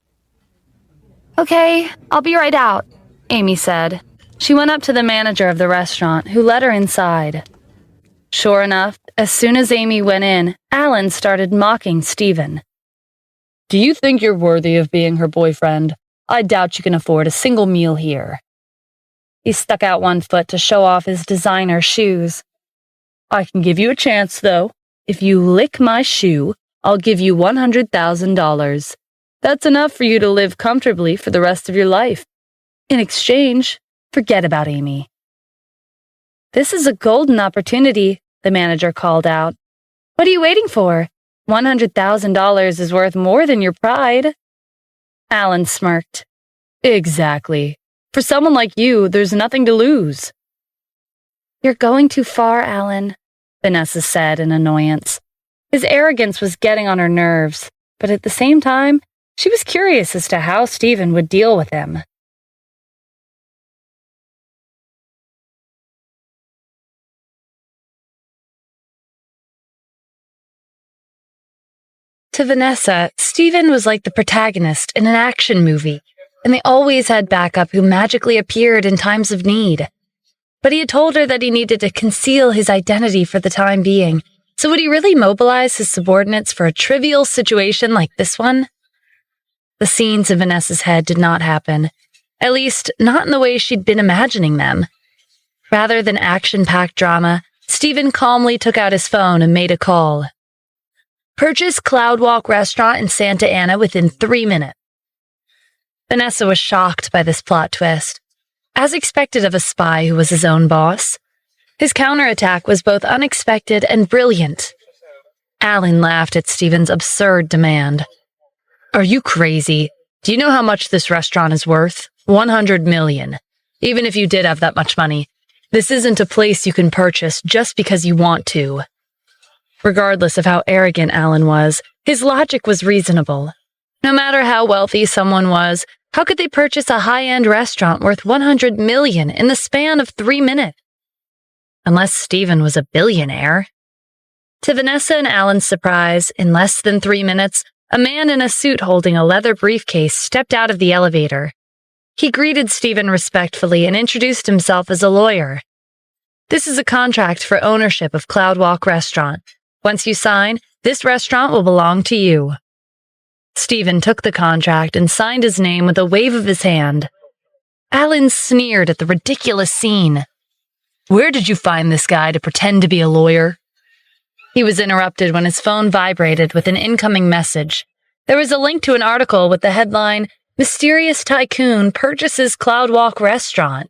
Okay, I'll be right out, Amy said. She went up to the manager of the restaurant, who led her inside. Sure enough, as soon as Amy went in, Alan started mocking Stephen. Do you think you're worthy of being her boyfriend? I doubt you can afford a single meal here. He stuck out one foot to show off his designer shoes. I can give you a chance, though. If you lick my shoe, I'll give you $100,000. That's enough for you to live comfortably for the rest of your life. In exchange, forget about Amy." "This is a golden opportunity," the manager called out. "What are you waiting for? $100,000 is worth more than your pride." Alan smirked. "Exactly. For someone like you, there's nothing to lose." "You're going too far, Alan," Vanessa said in annoyance. His arrogance was getting on her nerves, but at the same time, she was curious as to how Stephen would deal with him. To Vanessa, Stephen was like the protagonist in an action movie, and they always had backup who magically appeared in times of need. But he had told her that he needed to conceal his identity for the time being, so would he really mobilize his subordinates for a trivial situation like this one? The scenes in Vanessa's head did not happen, at least not in the way she'd been imagining them. Rather than action-packed drama, Stephen calmly took out his phone and made a call. "Purchase Cloudwalk Restaurant in Santa Ana within 3 minutes." Vanessa was shocked by this plot twist, as expected of a spy who was his own boss. His counterattack was both unexpected and brilliant. Alan laughed at Stephen's absurd demand. "Are you crazy? Do you know how much this restaurant is worth? $100 million. Even if you did have that much money, this isn't a place you can purchase just because you want to." Regardless of how arrogant Alan was, his logic was reasonable. No matter how wealthy someone was, how could they purchase a high-end restaurant worth $100 million in the span of 3 minutes? Unless Stephen was a billionaire. To Vanessa and Alan's surprise, in less than 3 minutes, a man in a suit holding a leather briefcase stepped out of the elevator. He greeted Stephen respectfully and introduced himself as a lawyer. "This is a contract for ownership of Cloudwalk Restaurant. Once you sign, this restaurant will belong to you." Stephen took the contract and signed his name with a wave of his hand. Alan sneered at the ridiculous scene. "Where did you find this guy to pretend to be a lawyer?" He was interrupted when his phone vibrated with an incoming message. There was a link to an article with the headline, "Mysterious Tycoon Purchases Cloudwalk Restaurant."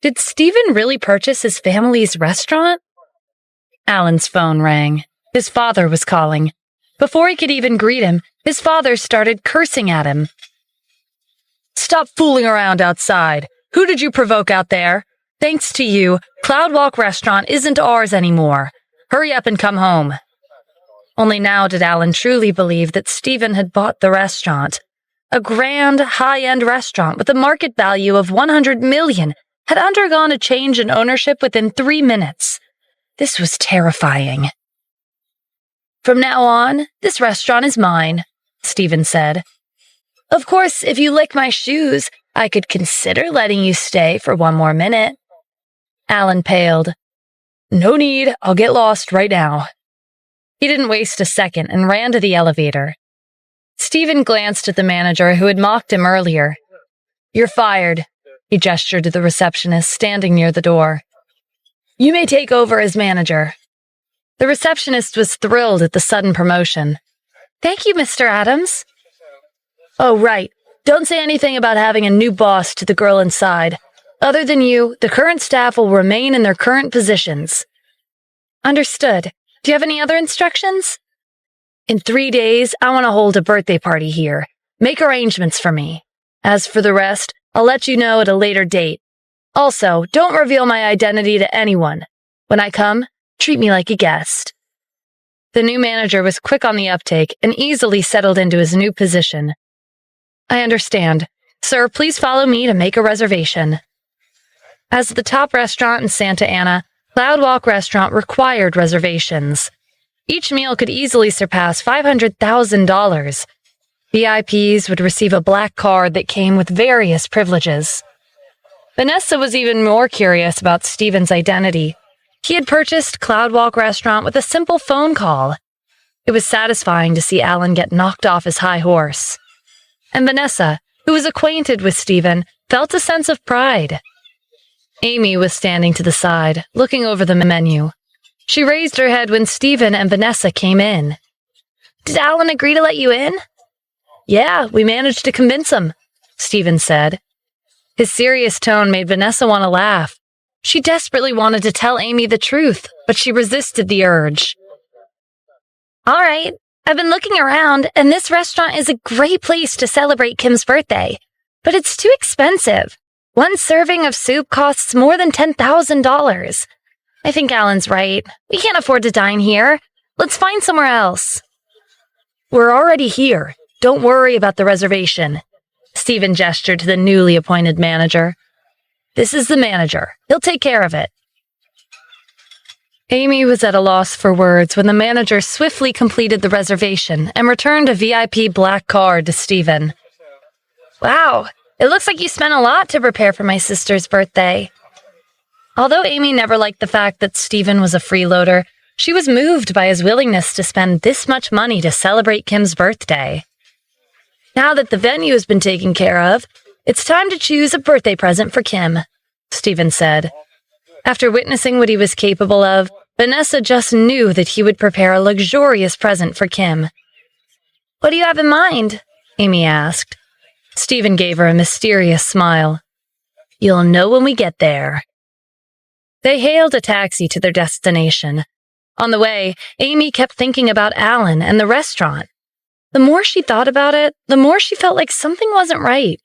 Did Stephen really purchase his family's restaurant? Alan's phone rang. His father was calling. Before he could even greet him, his father started cursing at him. "Stop fooling around outside. Who did you provoke out there? Thanks to you, Cloudwalk Restaurant isn't ours anymore. Hurry up and come home." Only now did Alan truly believe that Stephen had bought the restaurant. A grand, high-end restaurant with a market value of $100 million had undergone a change in ownership within 3 minutes. This was terrifying. "From now on, this restaurant is mine," Stephen said. "Of course, if you lick my shoes, I could consider letting you stay for 1 more minute." Alan paled. "No need, I'll get lost right now." He didn't waste a second and ran to the elevator. Stephen glanced at the manager who had mocked him earlier. "You're fired," he gestured to the receptionist standing near the door. "You may take over as manager." The receptionist was thrilled at the sudden promotion. "Thank you, Mr. Adams." "Oh, right. Don't say anything about having a new boss to the girl inside. Other than you, the current staff will remain in their current positions." "Understood. Do you have any other instructions?" "In 3 days, I want to hold a birthday party here. Make arrangements for me. As for the rest, I'll let you know at a later date. Also, don't reveal my identity to anyone. When I come, treat me like a guest." The new manager was quick on the uptake and easily settled into his new position. "I understand. Sir, please follow me to make a reservation." As the top restaurant in Santa Ana, Cloudwalk Restaurant required reservations. Each meal could easily surpass $500,000. VIPs would receive a black card that came with various privileges. Vanessa was even more curious about Stephen's identity. He had purchased Cloudwalk Restaurant with a simple phone call. It was satisfying to see Alan get knocked off his high horse. And Vanessa, who was acquainted with Stephen, felt a sense of pride. Amy was standing to the side, looking over the menu. She raised her head when Stephen and Vanessa came in.
"Did Alan agree to let you in?"
"Yeah, we managed to convince him," Stephen said. His serious tone made Vanessa want to laugh. She desperately wanted to tell Amy the truth, but she resisted the urge.
"All right, I've been looking around, and this restaurant is a great place to celebrate Kim's birthday, but it's too expensive. One serving of soup costs more than $10,000. I think Alan's right. We can't afford to dine here. Let's find somewhere else."
"We're already here. Don't worry about the reservation." Stephen gestured to the newly appointed manager. "This is the manager. He'll take care of it." Amy was at a loss for words when the manager swiftly completed the reservation and returned a VIP black card to Stephen.
"Wow, it looks like you spent a lot to prepare for my sister's birthday."
Although Amy never liked the fact that Stephen was a freeloader, she was moved by his willingness to spend this much money to celebrate Kim's birthday. "Now that the venue has been taken care of, it's time to choose a birthday present for Kim," Stephen said. After witnessing what he was capable of, Vanessa just knew that he would prepare a luxurious present for Kim.
"What do you have in mind?"
Amy asked. Stephen gave her a mysterious smile. "You'll know when we get there." They hailed a taxi to their destination. On the way, Amy kept thinking about Alan and the restaurant. The more she thought about it, the more she felt like something wasn't right.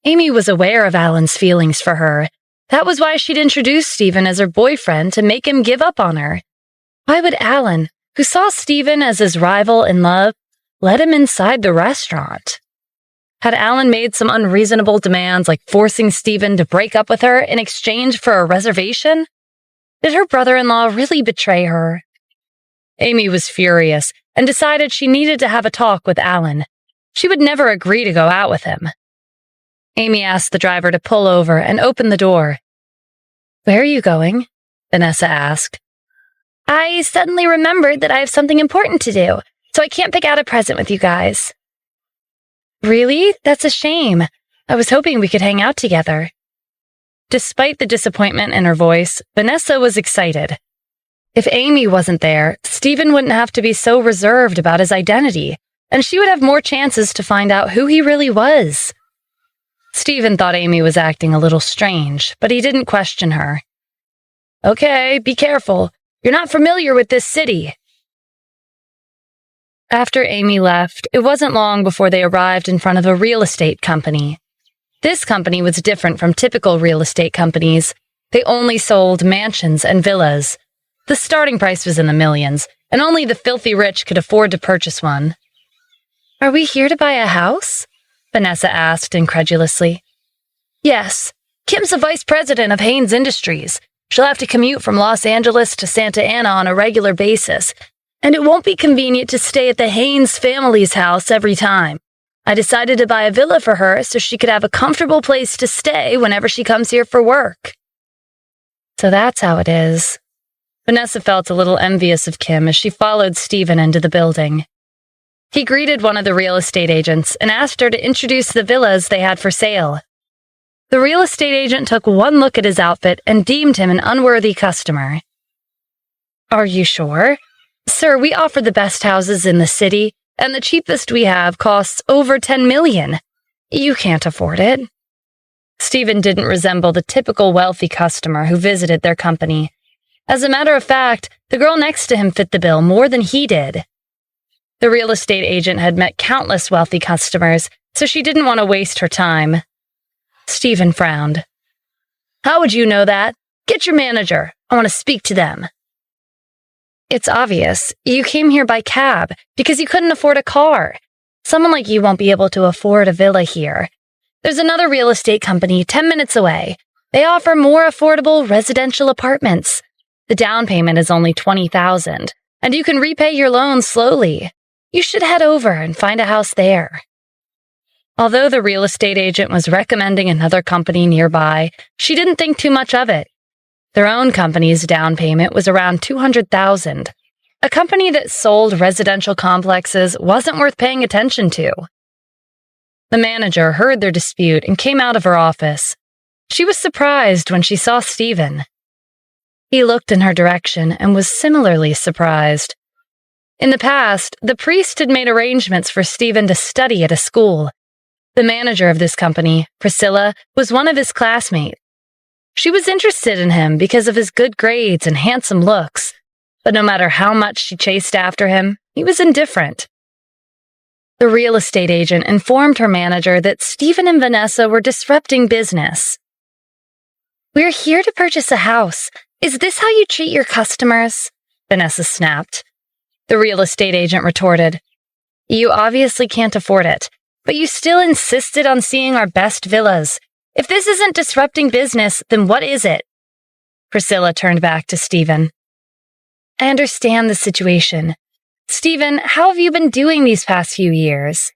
Amy was aware of Alan's feelings for her. That was why she'd introduced Stephen as her boyfriend to make him give up on her. Why would Alan, who saw Stephen as his rival in love, let him inside the restaurant? Had Alan made some unreasonable demands like forcing Stephen to break up with her in exchange for a reservation? Did her brother-in-law really betray her? Amy was furious and decided she needed to have a talk with Alan. She would never agree to go out with him. Amy asked the driver to pull over and open the door. "Where are you going?" Vanessa asked.
"I suddenly remembered that I have something important to do, so I can't pick out a present with you guys."
"Really? That's a shame. I was hoping we could hang out together." Despite the disappointment in her voice, Vanessa was excited. If Amy wasn't there, Stephen wouldn't have to be so reserved about his identity, and she would have more chances to find out who he really was. Stephen thought Amy was acting a little strange, but he didn't question her. "Okay, be careful. You're not familiar with this city." After Amy left, it wasn't long before they arrived in front of a real estate company. This company was different from typical real estate companies. They only sold mansions and villas. The starting price was in the millions, and only the filthy rich could afford to purchase one. "Are we here to buy a house?" Vanessa asked incredulously. "Yes. Kim's the vice president of Haynes Industries. She'll have to commute from Los Angeles to Santa Ana on a regular basis, and it won't be convenient to stay at the Haynes family's house every time. I decided to buy a villa for her so she could have a comfortable place to stay whenever she comes here for work." So that's how it is. Vanessa felt a little envious of Kim as she followed Stephen into the building. He greeted one of the real estate agents and asked her to introduce the villas they had for sale. The real estate agent took one look at his outfit and deemed him an unworthy customer. "Are you sure? Sir, we offer the best houses in the city, and the cheapest we have costs over $10 million. You can't afford it." Stephen didn't resemble the typical wealthy customer who visited their company. As a matter of fact, the girl next to him fit the bill more than he did. The real estate agent had met countless wealthy customers, so she didn't want to waste her time. Stephen frowned. "How would you know that? Get your manager. I want to speak to them." "It's obvious. You came here by cab because you couldn't afford a car. Someone like you won't be able to afford a villa here. There's another real estate company 10 minutes away. They offer more affordable residential apartments. The down payment is only $20,000, and you can repay your loan slowly. You should head over and find a house there." Although the real estate agent was recommending another company nearby, she didn't think too much of it. Their own company's down payment was around $200,000. A company that sold residential complexes wasn't worth paying attention to. The manager heard their dispute and came out of her office. She was surprised when she saw Stephen. He looked in her direction and was similarly surprised. In the past, the priest had made arrangements for Stephen to study at a school. The manager of this company, Priscilla, was one of his classmates. She was interested in him because of his good grades and handsome looks, but no matter how much she chased after him, he was indifferent. The real estate agent informed her manager that Stephen and Vanessa were disrupting business. "We're here to purchase a house. Is this how you treat your customers?" Vanessa snapped. The real estate agent retorted, "You obviously can't afford it, but you still insisted on seeing our best villas. If this isn't disrupting business, then what is it?" Priscilla turned back to Stephen. "I understand the situation. Stephen, how have you been doing these past few years?"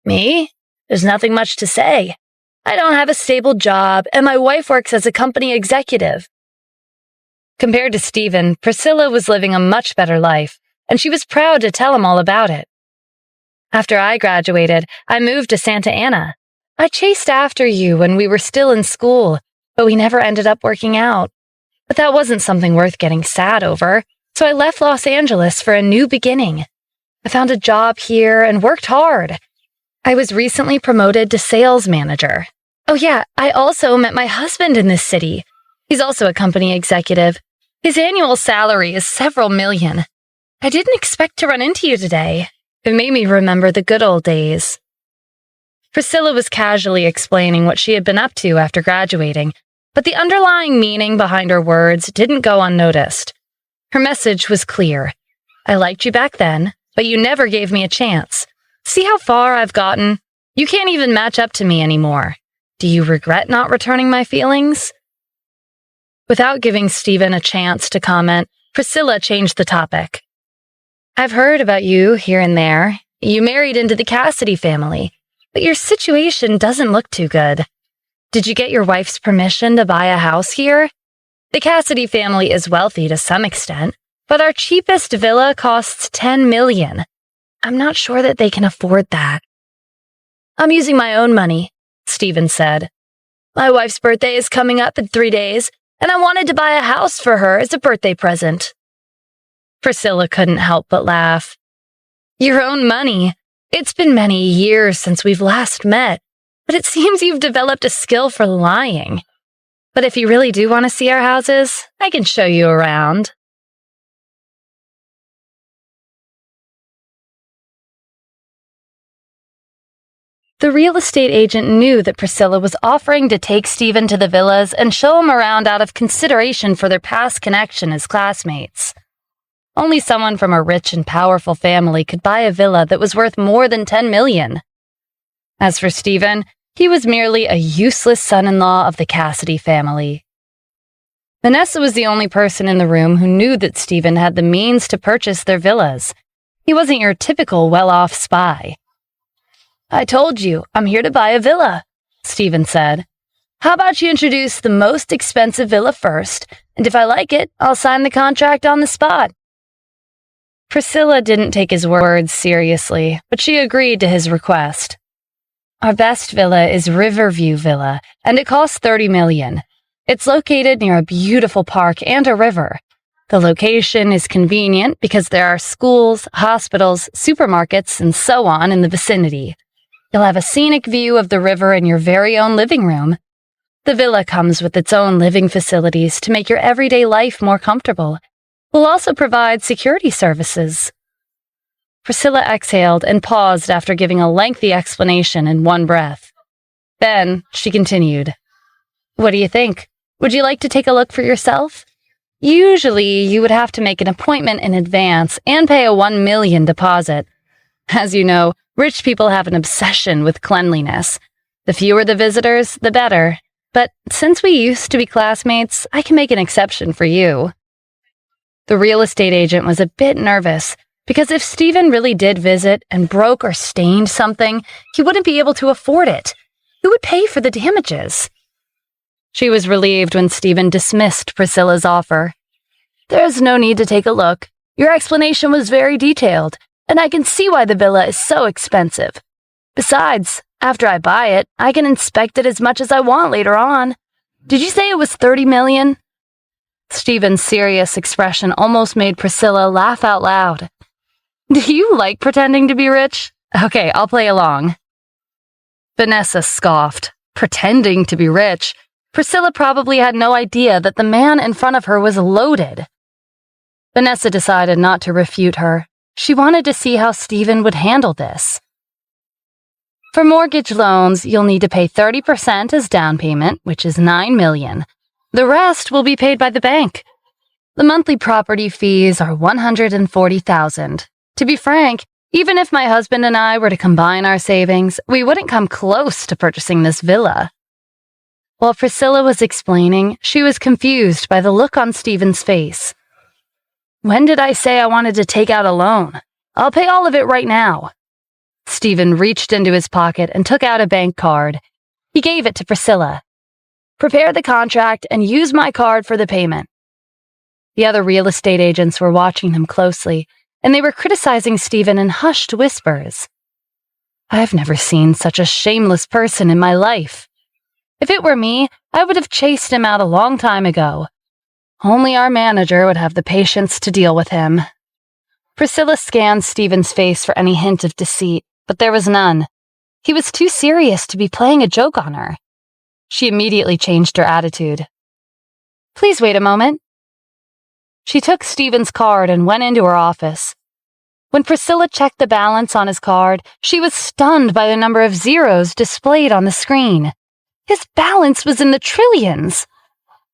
"Me? There's nothing much to say. I don't have a stable job, and my wife works as a company executive." Compared to Stephen, Priscilla was living a much better life, and she was proud to tell him all about it. "After I graduated, I moved to Santa Ana. I chased after you when we were still in school, but we never ended up working out. But that wasn't something worth getting sad over, so I left Los Angeles for a new beginning. I found a job here and worked hard. I was recently promoted to sales manager. Oh yeah, I also met my husband in this city. He's also a company executive. His annual salary is several million. I didn't expect to run into you today. It made me remember the good old days." Priscilla was casually explaining what she had been up to after graduating, but the underlying meaning behind her words didn't go unnoticed. Her message was clear. "I liked you back then, but you never gave me a chance. See how far I've gotten? You can't even match up to me anymore. Do you regret not returning my feelings?" Without giving Stephen a chance to comment, Priscilla changed the topic. "I've heard about you here and there. You married into the Cassidy family, but your situation doesn't look too good. Did you get your wife's permission to buy a house here? The Cassidy family is wealthy to some extent, but our cheapest villa costs $10 million. I'm not sure that they can afford that." "I'm using my own money," Stephen said. "My wife's birthday is coming up in 3 days, and I wanted to buy a house for her as a birthday present." Priscilla couldn't help but laugh. "Your own money? It's been many years since we've last met, but it seems you've developed a skill for lying. But if you really do want to see our houses, I can show you around." The real estate agent knew that Priscilla was offering to take Stephen to the villas and show him around out of consideration for their past connection as classmates. Only someone from a rich and powerful family could buy a villa that was worth more than $10 million. As for Stephen, he was merely a useless son-in-law of the Cassidy family. Vanessa was the only person in the room who knew that Stephen had the means to purchase their villas. He wasn't your typical well-off spy. "I told you, I'm here to buy a villa," Stephen said. "How about you introduce the most expensive villa first, and if I like it, I'll sign the contract on the spot." Priscilla didn't take his words seriously, but she agreed to his request. "Our best villa is Riverview Villa, and it costs $30 million. It's located near a beautiful park and a river. The location is convenient because there are schools, hospitals, supermarkets, and so on in the vicinity. You'll have a scenic view of the river in your very own living room. The villa comes with its own living facilities to make your everyday life more comfortable. We'll also provide security services." Priscilla exhaled and paused after giving a lengthy explanation in one breath. Then she continued, "What do you think? Would you like to take a look for yourself? Usually, you would have to make an appointment in advance and pay a $1 million deposit. As you know, rich people have an obsession with cleanliness. The fewer the visitors, the better. But since we used to be classmates, I can make an exception for you." The real estate agent was a bit nervous, because if Stephen really did visit and broke or stained something, he wouldn't be able to afford it. Who would pay for the damages? She was relieved when Stephen dismissed Priscilla's offer. "There's no need to take a look. Your explanation was very detailed, and I can see why the villa is so expensive. Besides, after I buy it, I can inspect it as much as I want later on. Did you say it was $30 million?
Stephen's serious expression almost made Priscilla laugh out loud. Do you like pretending to be rich? Okay, I'll play along. Vanessa scoffed. Pretending to be rich? Priscilla probably had no idea that the man in front of her was loaded. Vanessa decided not to refute her. She wanted to see how Stephen would handle this. For mortgage loans, you'll need to pay 30% as down payment, which is $9 million. The rest will be paid by the bank. The monthly property fees are $140,000. To be frank, even if my husband and I were to combine our savings, we wouldn't come close to purchasing this villa. While Priscilla was explaining, she was confused by the look on Stephen's face. When did I say I wanted to take out a loan? I'll pay all of it right now. Stephen reached into his pocket and took out a bank card. He gave it to Priscilla. Prepare the contract and use my card for the payment. The other real estate agents were watching him closely, and they were criticizing Stephen in hushed whispers. I've never seen such a shameless person in my life. If it were me, I would have chased him out a long time ago. Only our manager would have the patience to deal with him. Priscilla scanned Stephen's face for any hint of deceit, but there was none. He was too serious to be playing a joke on her. She immediately changed her attitude. Please wait a moment. She took Stephen's card and went into her office. When Priscilla checked the balance on his card, she was stunned by the number of zeros displayed on the screen. His balance was in the trillions.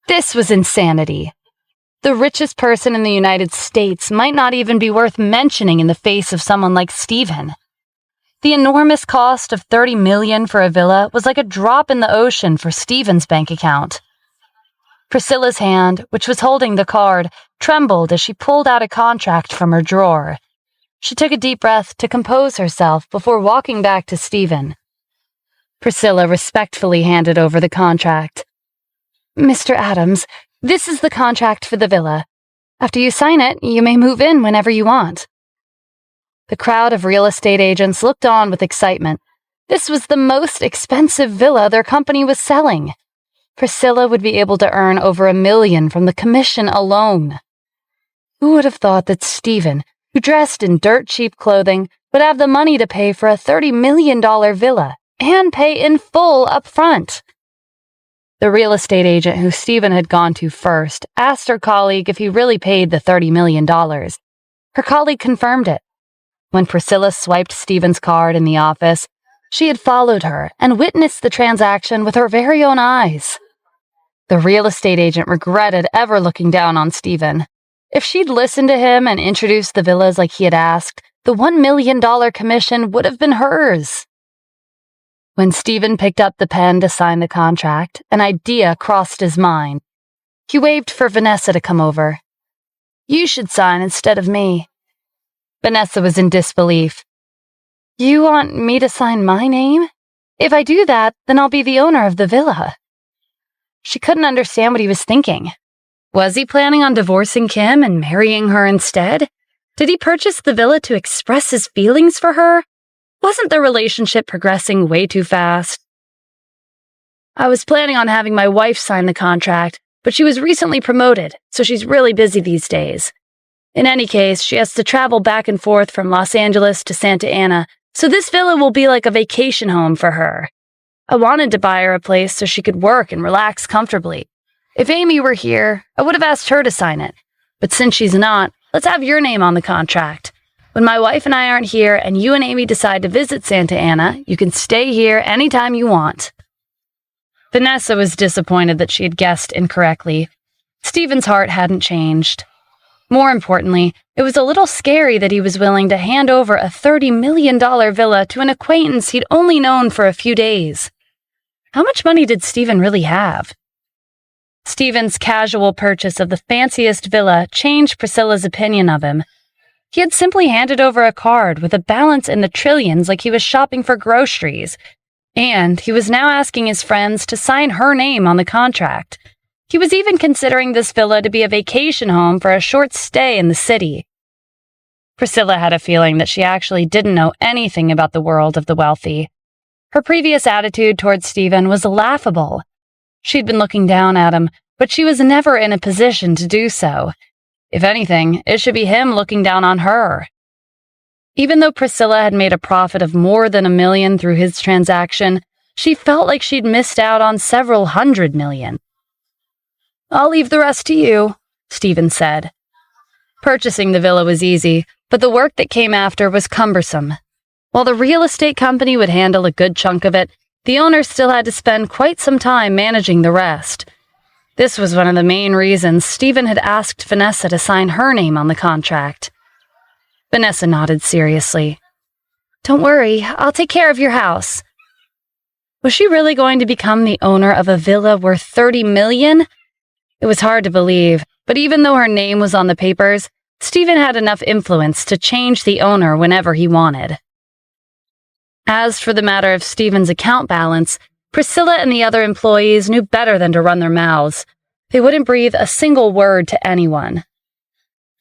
This was insanity. The richest person in the United States might not even be worth mentioning in the face of someone like Stephen. The enormous cost of $30 million for a villa was like a drop in the ocean for Stephen's bank account. Priscilla's hand, which was holding the card, trembled as she pulled out a contract from her drawer. She took a deep breath to compose herself before walking back to Stephen. Priscilla respectfully handed over the contract. Mr. Adams, this is the contract for the villa. After you sign it, you may move in whenever you want. The crowd of real estate agents looked on with excitement. This was the most expensive villa their company was selling. Priscilla would be able to earn over $1 million from the commission alone. Who would have thought that Stephen, who dressed in dirt-cheap clothing, would have the money to pay for a $30 million villa and pay in full up front? The real estate agent who Stephen had gone to first asked her colleague if he really paid the $30 million. Her colleague confirmed it. When Priscilla swiped Stephen's card in the office, she had followed her and witnessed the transaction with her very own eyes. The real estate agent regretted ever looking down on Stephen. If she'd listened to him and introduced the villas like he had asked, the $1 million commission would have been hers. When Stephen picked up the pen to sign the contract, an idea crossed his mind. He waved for Vanessa to come over. You should sign instead of me. Vanessa was in disbelief. You want me to sign my name? If I do that, then I'll be the owner of the villa. She couldn't understand what he was thinking. Was he planning on divorcing Kim and marrying her instead? Did he purchase the villa to express his feelings for her? Wasn't the relationship progressing way too fast? I was planning on having my wife sign the contract, but she was recently promoted, so she's really busy these days. In any case, she has to travel back and forth from Los Angeles to Santa Ana, so this villa will be like a vacation home for her. I wanted to buy her a place so she could work and relax comfortably. If Amy were here, I would have asked her to sign it. But since she's not, let's have your name on the contract. When my wife and I aren't here and you and Amy decide to visit Santa Ana, you can stay here anytime you want. Vanessa was disappointed that she had guessed incorrectly. Stephen's heart hadn't changed. More importantly, it was a little scary that he was willing to hand over a $30 million villa to an acquaintance he'd only known for a few days. How much money did Stephen really have? Stephen's casual purchase of the fanciest villa changed Priscilla's opinion of him. He had simply handed over a card with a balance in the trillions like he was shopping for groceries, and he was now asking his friends to sign her name on the contract. He was even considering this villa to be a vacation home for a short stay in the city. Priscilla had a feeling that she actually didn't know anything about the world of the wealthy. Her previous attitude towards Stephen was laughable. She'd been looking down at him,
but she was never in a position to do so. If anything, it should be him looking down on her. Even though Priscilla had made a profit of more than $1 million through his transaction, she felt like she'd missed out on several $100 million. "I'll leave the rest to you," Stephen said. Purchasing the villa was easy, but the work that came after was cumbersome. While the real estate company would handle a good chunk of it, the owner still had to spend quite some time managing the rest. This was one of the main reasons Stephen had asked Vanessa to sign her name on the contract. Vanessa nodded seriously. "Don't worry, I'll take care of your house." Was she really going to become the owner of a villa worth $30 million? It was hard to believe, but even though her name was on the papers, Stephen had enough influence to change the owner whenever he wanted. As for the matter of Stephen's account balance, Priscilla and the other employees knew better than to run their mouths. They wouldn't breathe a single word to anyone.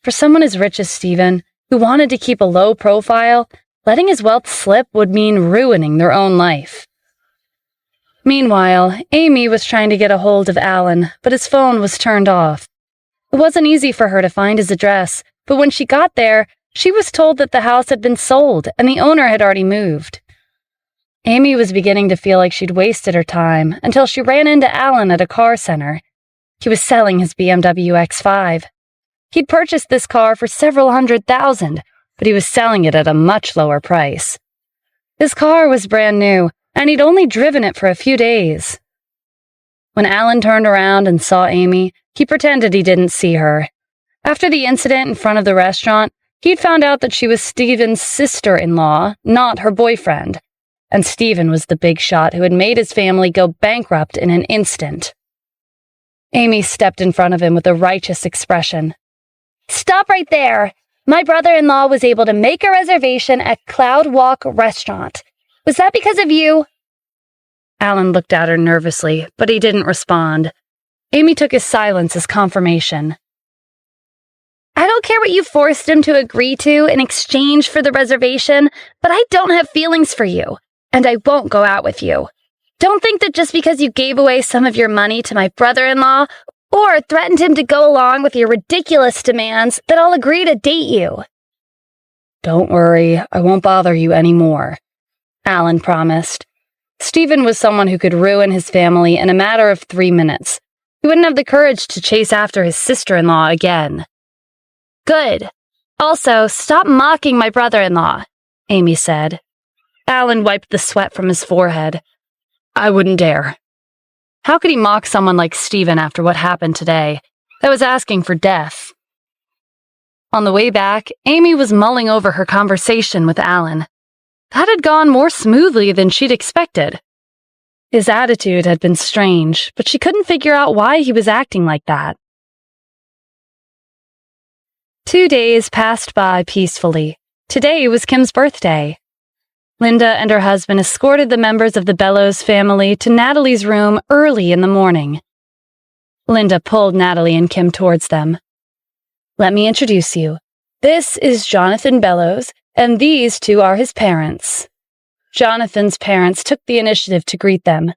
For someone as rich as Stephen, who wanted to keep a low profile, letting his wealth slip would mean ruining their own life. Meanwhile, Amy was trying to get a hold of Alan, but his phone was turned off. It wasn't easy for her to find his address, but when she got there, she was told that the house had been sold and the owner had already moved. Amy was beginning to feel like she'd wasted her time until she ran into Alan at a car center. He was selling his BMW X5. He'd purchased this car for several $100,000, but he was selling it at a much lower price. His car was brand new, and he'd only driven it for a few days. When Alan turned around and saw Amy, he pretended he didn't see her. After the incident in front of the restaurant, he'd found out that she was Stephen's sister-in-law, not her boyfriend, and Stephen was the big shot who had made his family go bankrupt in an instant. Amy stepped in front of him with a righteous expression. "Stop right there! My brother-in-law was able to make a reservation at Cloud Walk Restaurant. Was that because of you?" Alan looked at her nervously, but he didn't respond. Amy took his silence as confirmation. "I don't care what you forced him to agree to in exchange for the reservation, but I don't have feelings for you, and I won't go out with you. Don't think that just because you gave away some of your money to my brother-in-law or threatened him to go along with your ridiculous demands that I'll agree to date you." "Don't worry, I won't bother you anymore," Alan promised. Stephen was someone who could ruin his family in a matter of 3 minutes. He wouldn't have the courage to chase after his sister-in-law again.
"Good. Also, stop mocking my brother-in-law," Amy said.
Alan wiped the sweat from his forehead. "I wouldn't dare." How could he mock someone like Stephen after what happened today? That was asking for death. On the way back, Amy was mulling over her conversation with Alan. That had gone more smoothly than she'd expected. His attitude had been strange, but she couldn't figure out why he was acting like that. 2 days passed by peacefully. Today was Kim's birthday. Linda and her husband escorted the members of the Bellows family to Natalie's room early in the morning. Linda pulled Natalie and Kim towards them. "Let me introduce you. This is Jonathan Bellows, and these two are his parents." Jonathan's parents took the initiative to greet them.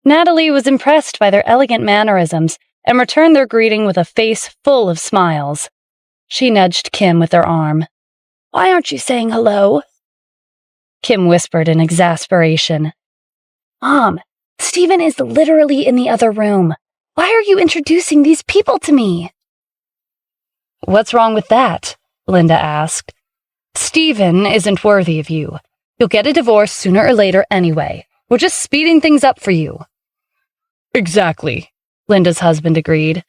Natalie was impressed by their elegant mannerisms and returned their greeting with a face full of smiles. She nudged Kim with her arm. "Why aren't you saying hello?" Kim whispered in exasperation. "Mom, Stephen is literally in the other room. Why are you introducing these people to me?" "What's wrong with that?" Linda asked. "Stephen isn't worthy of you. You'll get a divorce sooner or later anyway. We're just speeding things up for you." "Exactly," Linda's husband agreed.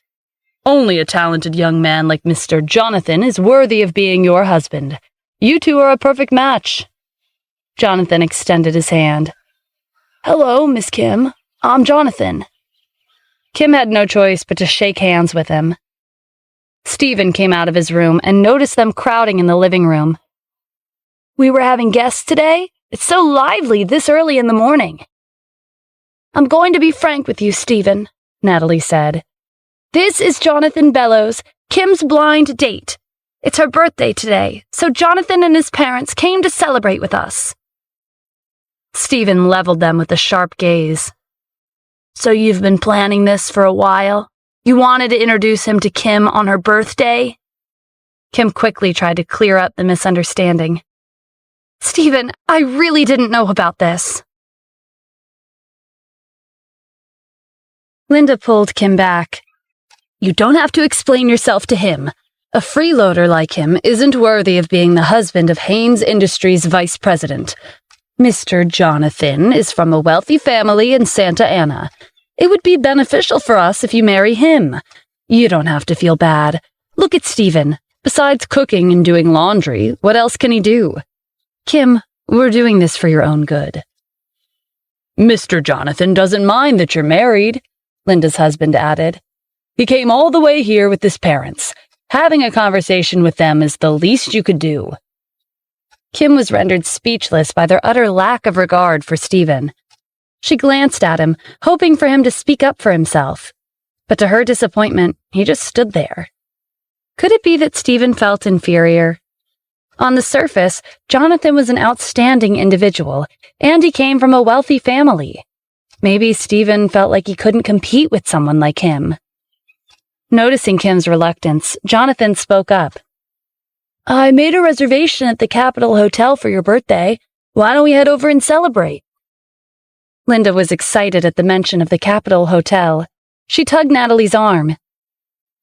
"Only a talented young man like Mr. Jonathan is worthy of being your husband. You two are a perfect match." Jonathan extended his hand. "Hello, Miss Kim. I'm Jonathan." Kim had no choice but to shake hands with him. Stephen came out of his room and noticed them crowding in the living room. "We were having guests today? It's so lively this early in the morning." "I'm going to be frank with you, Stephen," Natalie said. "This is Jonathan Bellows, Kim's blind date. It's her birthday today, so Jonathan and his parents came to celebrate with us." Stephen leveled them with a sharp gaze.
So you've been planning this for a while? You wanted to introduce him to Kim on her birthday?
Kim quickly tried to clear up the misunderstanding. Stephen, I really didn't know about this. Linda pulled Kim back. You don't have to explain yourself to him. A freeloader like him isn't worthy of being the husband of Haynes Industries' vice president. Mr. Jonathan is from a wealthy family in Santa Ana. It would be beneficial for us if you marry him. You don't have to feel bad. Look at Stephen. Besides cooking and doing laundry, what else can he do? Kim, we're doing this for your own good. Mr. Jonathan doesn't mind that you're married, Linda's husband added. He came all the way here with his parents. Having a conversation with them is the least you could do. Kim was rendered speechless by their utter lack of regard for Stephen. She glanced at him, hoping for him to speak up for himself. But to her disappointment, he just stood there. Could it be that Stephen felt inferior? On the surface, Jonathan was an outstanding individual, and he came from a wealthy family. Maybe Stephen felt like he couldn't compete with someone like him. Noticing Kim's reluctance, Jonathan spoke up. I made a reservation at the Capitol Hotel for your birthday. Why don't we head over and celebrate? Linda was excited at the mention of the Capitol Hotel. She tugged Natalie's arm.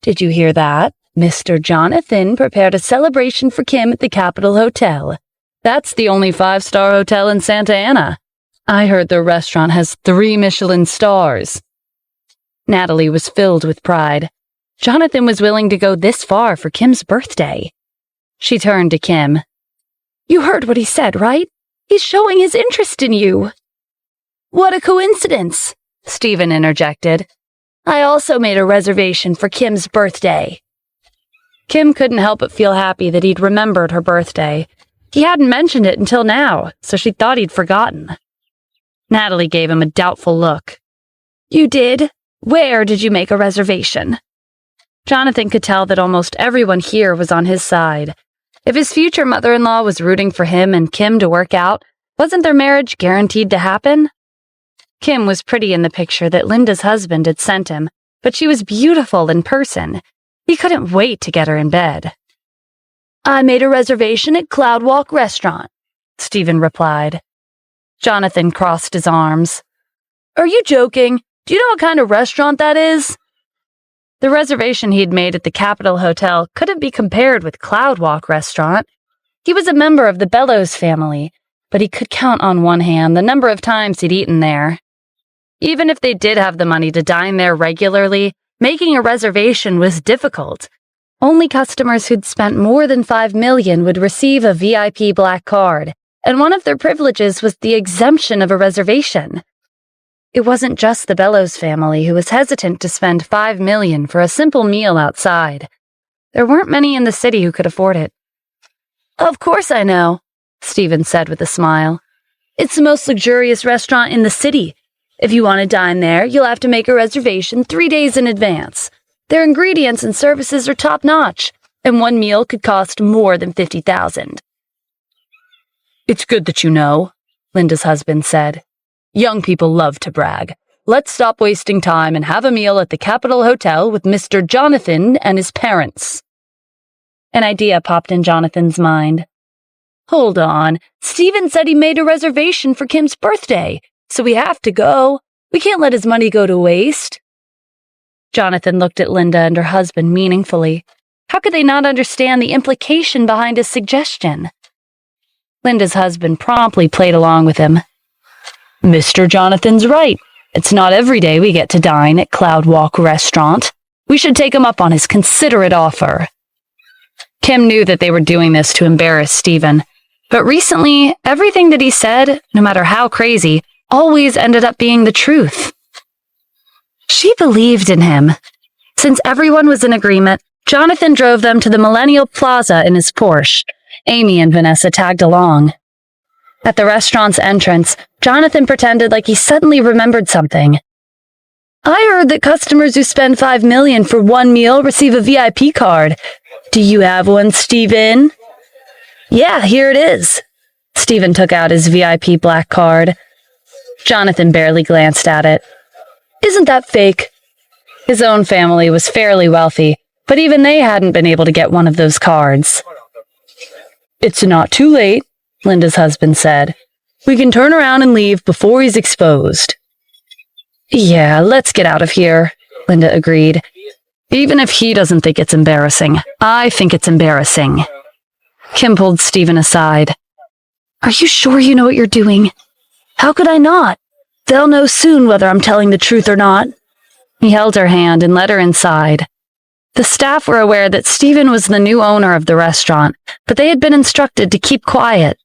Did you hear that? Mr. Jonathan prepared a celebration for Kim at the Capitol Hotel. That's the only 5-star hotel in Santa Ana. I heard the restaurant has 3 Michelin stars. Natalie was filled with pride. Jonathan was willing to go this far for Kim's birthday. She turned to Kim. You heard what he said, right? He's showing his interest in you. What a coincidence, Stephen interjected. I also made a reservation for Kim's birthday. Kim couldn't help but feel happy that he'd remembered her birthday. He hadn't mentioned it until now, so she thought he'd forgotten. Natalie gave him a doubtful look. You did? Where did you make a reservation? Jonathan could tell that almost everyone here was on his side. If his future mother-in-law was rooting for him and Kim to work out, wasn't their marriage guaranteed to happen? Kim was pretty in the picture that Linda's husband had sent him, but she was beautiful in person. He couldn't wait to get her in bed. I made a reservation at Cloud Walk Restaurant, Stephen replied. Jonathan crossed his arms. Are you joking? Do you know what kind of restaurant that is? The reservation he'd made at the Capitol Hotel couldn't be compared with Cloud Walk Restaurant. He was a member of the Bellows family, but he could count on one hand the number of times he'd eaten there. Even if they did have the money to dine there regularly, making a reservation was difficult. Only customers who'd spent more than $5 million would receive a VIP black card, and one of their privileges was the exemption of a reservation. It wasn't just the Bellows family who was hesitant to spend $5 million for a simple meal outside. There weren't many in the city who could afford it. Of course I know, Stephen said with a smile. It's the most luxurious restaurant in the city. If you want to dine there, you'll have to make a reservation 3 days in advance. Their ingredients and services are top-notch, and one meal could cost more than $50,000. It's good that you know, Linda's husband said. Young people love to brag. Let's stop wasting time and have a meal at the Capitol Hotel with Mr. Jonathan and his parents. An idea popped in Jonathan's mind. Hold on, Stephen said he made a reservation for Kim's birthday, so we have to go. We can't let his money go to waste. Jonathan looked at Linda and her husband meaningfully. How could they not understand the implication behind his suggestion? Linda's husband promptly played along with him. Mr. Jonathan's right. It's not every day we get to dine at Cloud Walk Restaurant. We should take him up on his considerate offer. Kim knew that they were doing this to embarrass Stephen, but recently, everything that he said, no matter how crazy, always ended up being the truth. She believed in him. Since everyone was in agreement, Jonathan drove them to the Millennial Plaza in his Porsche. Amy and Vanessa tagged along. At the restaurant's entrance, Jonathan pretended like he suddenly remembered something. I heard that customers who spend $5 million for one meal receive a VIP card. Do you have one, Stephen? Yeah, here it is. Stephen took out his VIP black card. Jonathan barely glanced at it. Isn't that fake?" His own family was fairly wealthy, but even they hadn't been able to get one of those cards. "It's not too late," Linda's husband said. "We can turn around and leave before he's exposed." "Yeah, let's get out of here," Linda agreed. "Even if he doesn't think it's embarrassing, I think it's embarrassing." Kim pulled Stephen aside. "Are you sure you know what you're doing?" "How could I not? They'll know soon whether I'm telling the truth or not." He held her hand and led her inside. The staff were aware that Stephen was the new owner of the restaurant, but they had been instructed to keep quiet.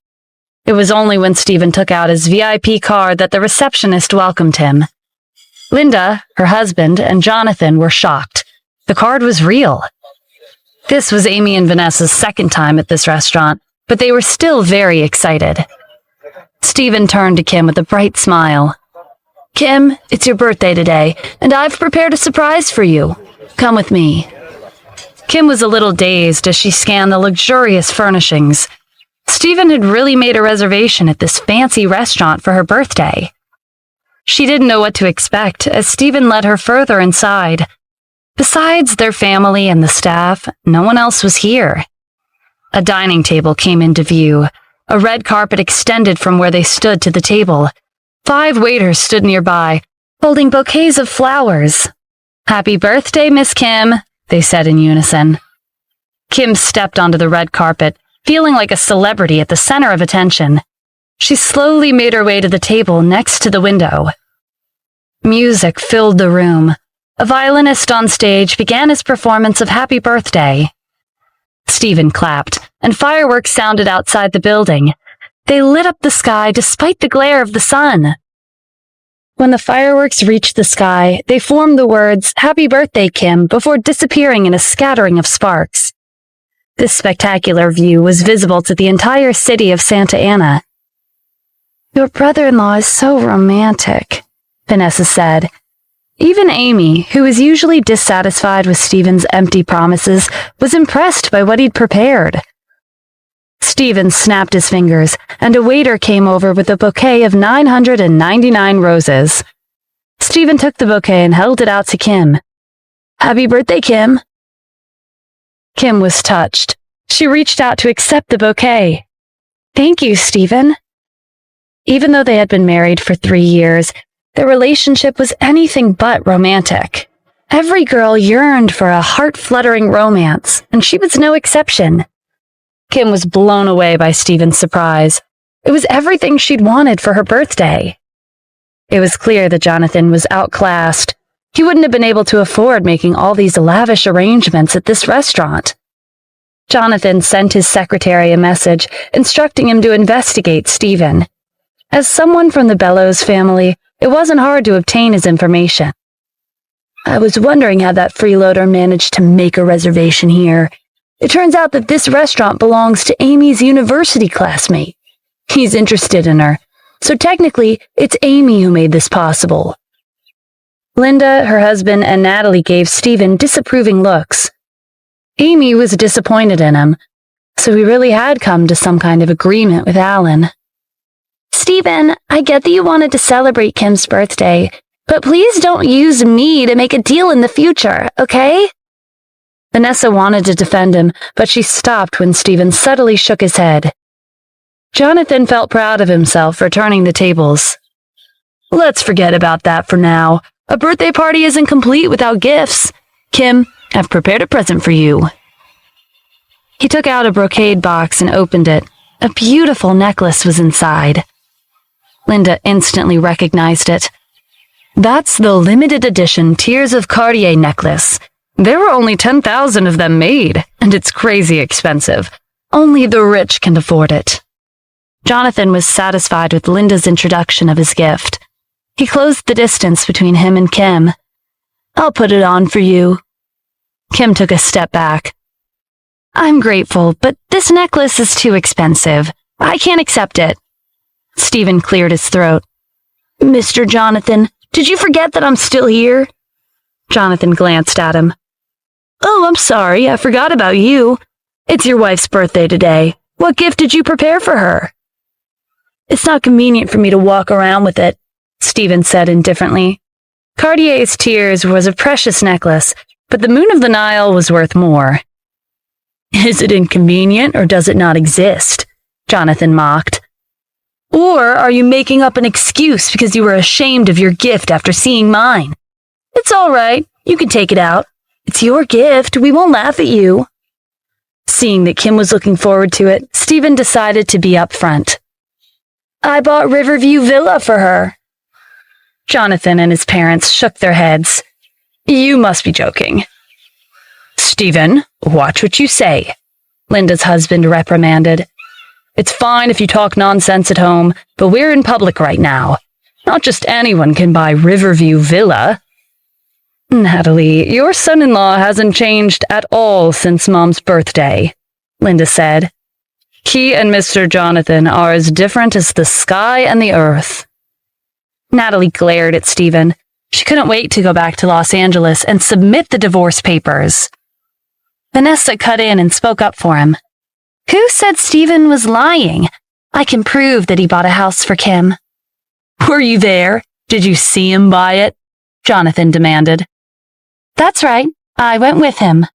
It was only when Stephen took out his VIP card that the receptionist welcomed him. Linda, her husband, and Jonathan were shocked. The card was real. This was Amy and Vanessa's second time at this restaurant, but they were still very excited. Stephen turned to Kim with a bright smile. "Kim, it's your birthday today, and I've prepared a surprise for you. Come with me." Kim was a little dazed as she scanned the luxurious furnishings. Stephen had really made a reservation at this fancy restaurant for her birthday. She didn't know what to expect as Stephen led her further inside. Besides their family and the staff, no one else was here. A dining table came into view. A red carpet extended from where they stood to the table. 5 waiters stood nearby, holding bouquets of flowers. "Happy birthday, Miss Kim," they said in unison. Kim stepped onto the red carpet, feeling like a celebrity at the center of attention. She slowly made her way to the table next to the window. Music filled the room. A violinist on stage began his performance of Happy Birthday. Stephen clapped, and fireworks sounded outside the building. They lit up the sky despite the glare of the sun. When the fireworks reached the sky, they formed the words, "Happy Birthday, Kim," before disappearing in a scattering of sparks. This spectacular view was visible to the entire city of Santa Ana. "Your brother-in-law is so romantic," Vanessa said. Even Amy, who was usually dissatisfied with Stephen's empty promises, was impressed by what he'd prepared. Stephen snapped his fingers, and a waiter came over with a bouquet of 999 roses. Stephen took the bouquet and held it out to Kim. "Happy birthday, Kim." Kim was touched. She reached out to accept the bouquet. "Thank you, Stephen." Even though they had been married for 3 years, their relationship was anything but romantic. Every girl yearned for a heart-fluttering romance, and she was no exception. Kim was blown away by Stephen's surprise. It was everything she'd wanted for her birthday. It was clear that Jonathan was outclassed. He wouldn't have been able to afford making all these lavish arrangements at this restaurant. Jonathan sent his secretary a message instructing him to investigate Stephen. As someone from the Bellows family, it wasn't hard to obtain his information. "I was wondering how that freeloader managed to make a reservation here. It turns out that this restaurant belongs to Amy's university classmate. He's interested in her, so technically it's Amy who made this possible." Linda, her husband, and Natalie gave Stephen disapproving looks. Amy was disappointed in him, so he really had come to some kind of agreement with Alan. "Stephen, I get that you wanted to celebrate Kim's birthday, but please don't use me to make a deal in the future, okay?" Vanessa wanted to defend him, but she stopped when Stephen subtly shook his head. Jonathan felt proud of himself for turning the tables. "Let's forget about that for now. A birthday party isn't complete without gifts. Kim, I've prepared a present for you." He took out a brocade box and opened it. A beautiful necklace was inside. Linda instantly recognized it. "That's the limited edition Tears of Cartier necklace. There were only 10,000 of them made, and it's crazy expensive. Only the rich can afford it." Jonathan was satisfied with Linda's introduction of his gift. He closed the distance between him and Kim. "I'll put it on for you." Kim took a step back. "I'm grateful, but this necklace is too expensive. I can't accept it." Stephen cleared his throat. "Mr. Jonathan, did you forget that I'm still here?" Jonathan glanced at him. "Oh, I'm sorry, I forgot about you. It's your wife's birthday today. What gift did you prepare for her?" "It's not convenient for me to walk around with it," Stephen said indifferently. Cartier's tears was a precious necklace, but the Moon of the Nile was worth more. Is it inconvenient, or does it not exist? Jonathan mocked. Or are you making up an excuse because you were ashamed of your gift after seeing mine? It's all right. You can take it out. It's your gift. We won't laugh at you. Seeing that Kim was looking forward to it, Stephen decided to be upfront. I bought Riverview Villa for her. Jonathan and his parents shook their heads. You must be joking. Stephen, watch what you say, Linda's husband reprimanded. It's fine if you talk nonsense at home, but we're in public right now. Not just anyone can buy Riverview Villa. Natalie, your son-in-law hasn't changed at all since Mom's birthday, Linda said. He and Mr. Jonathan are as different as the sky and the earth. Natalie glared at Stephen. She couldn't wait to go back to Los Angeles and submit the divorce papers. Vanessa cut in and spoke up for him. Who said Stephen was lying? I can prove that he bought a house for Kim. Were you there? Did you see him buy it? Jonathan demanded. That's right. I went with him,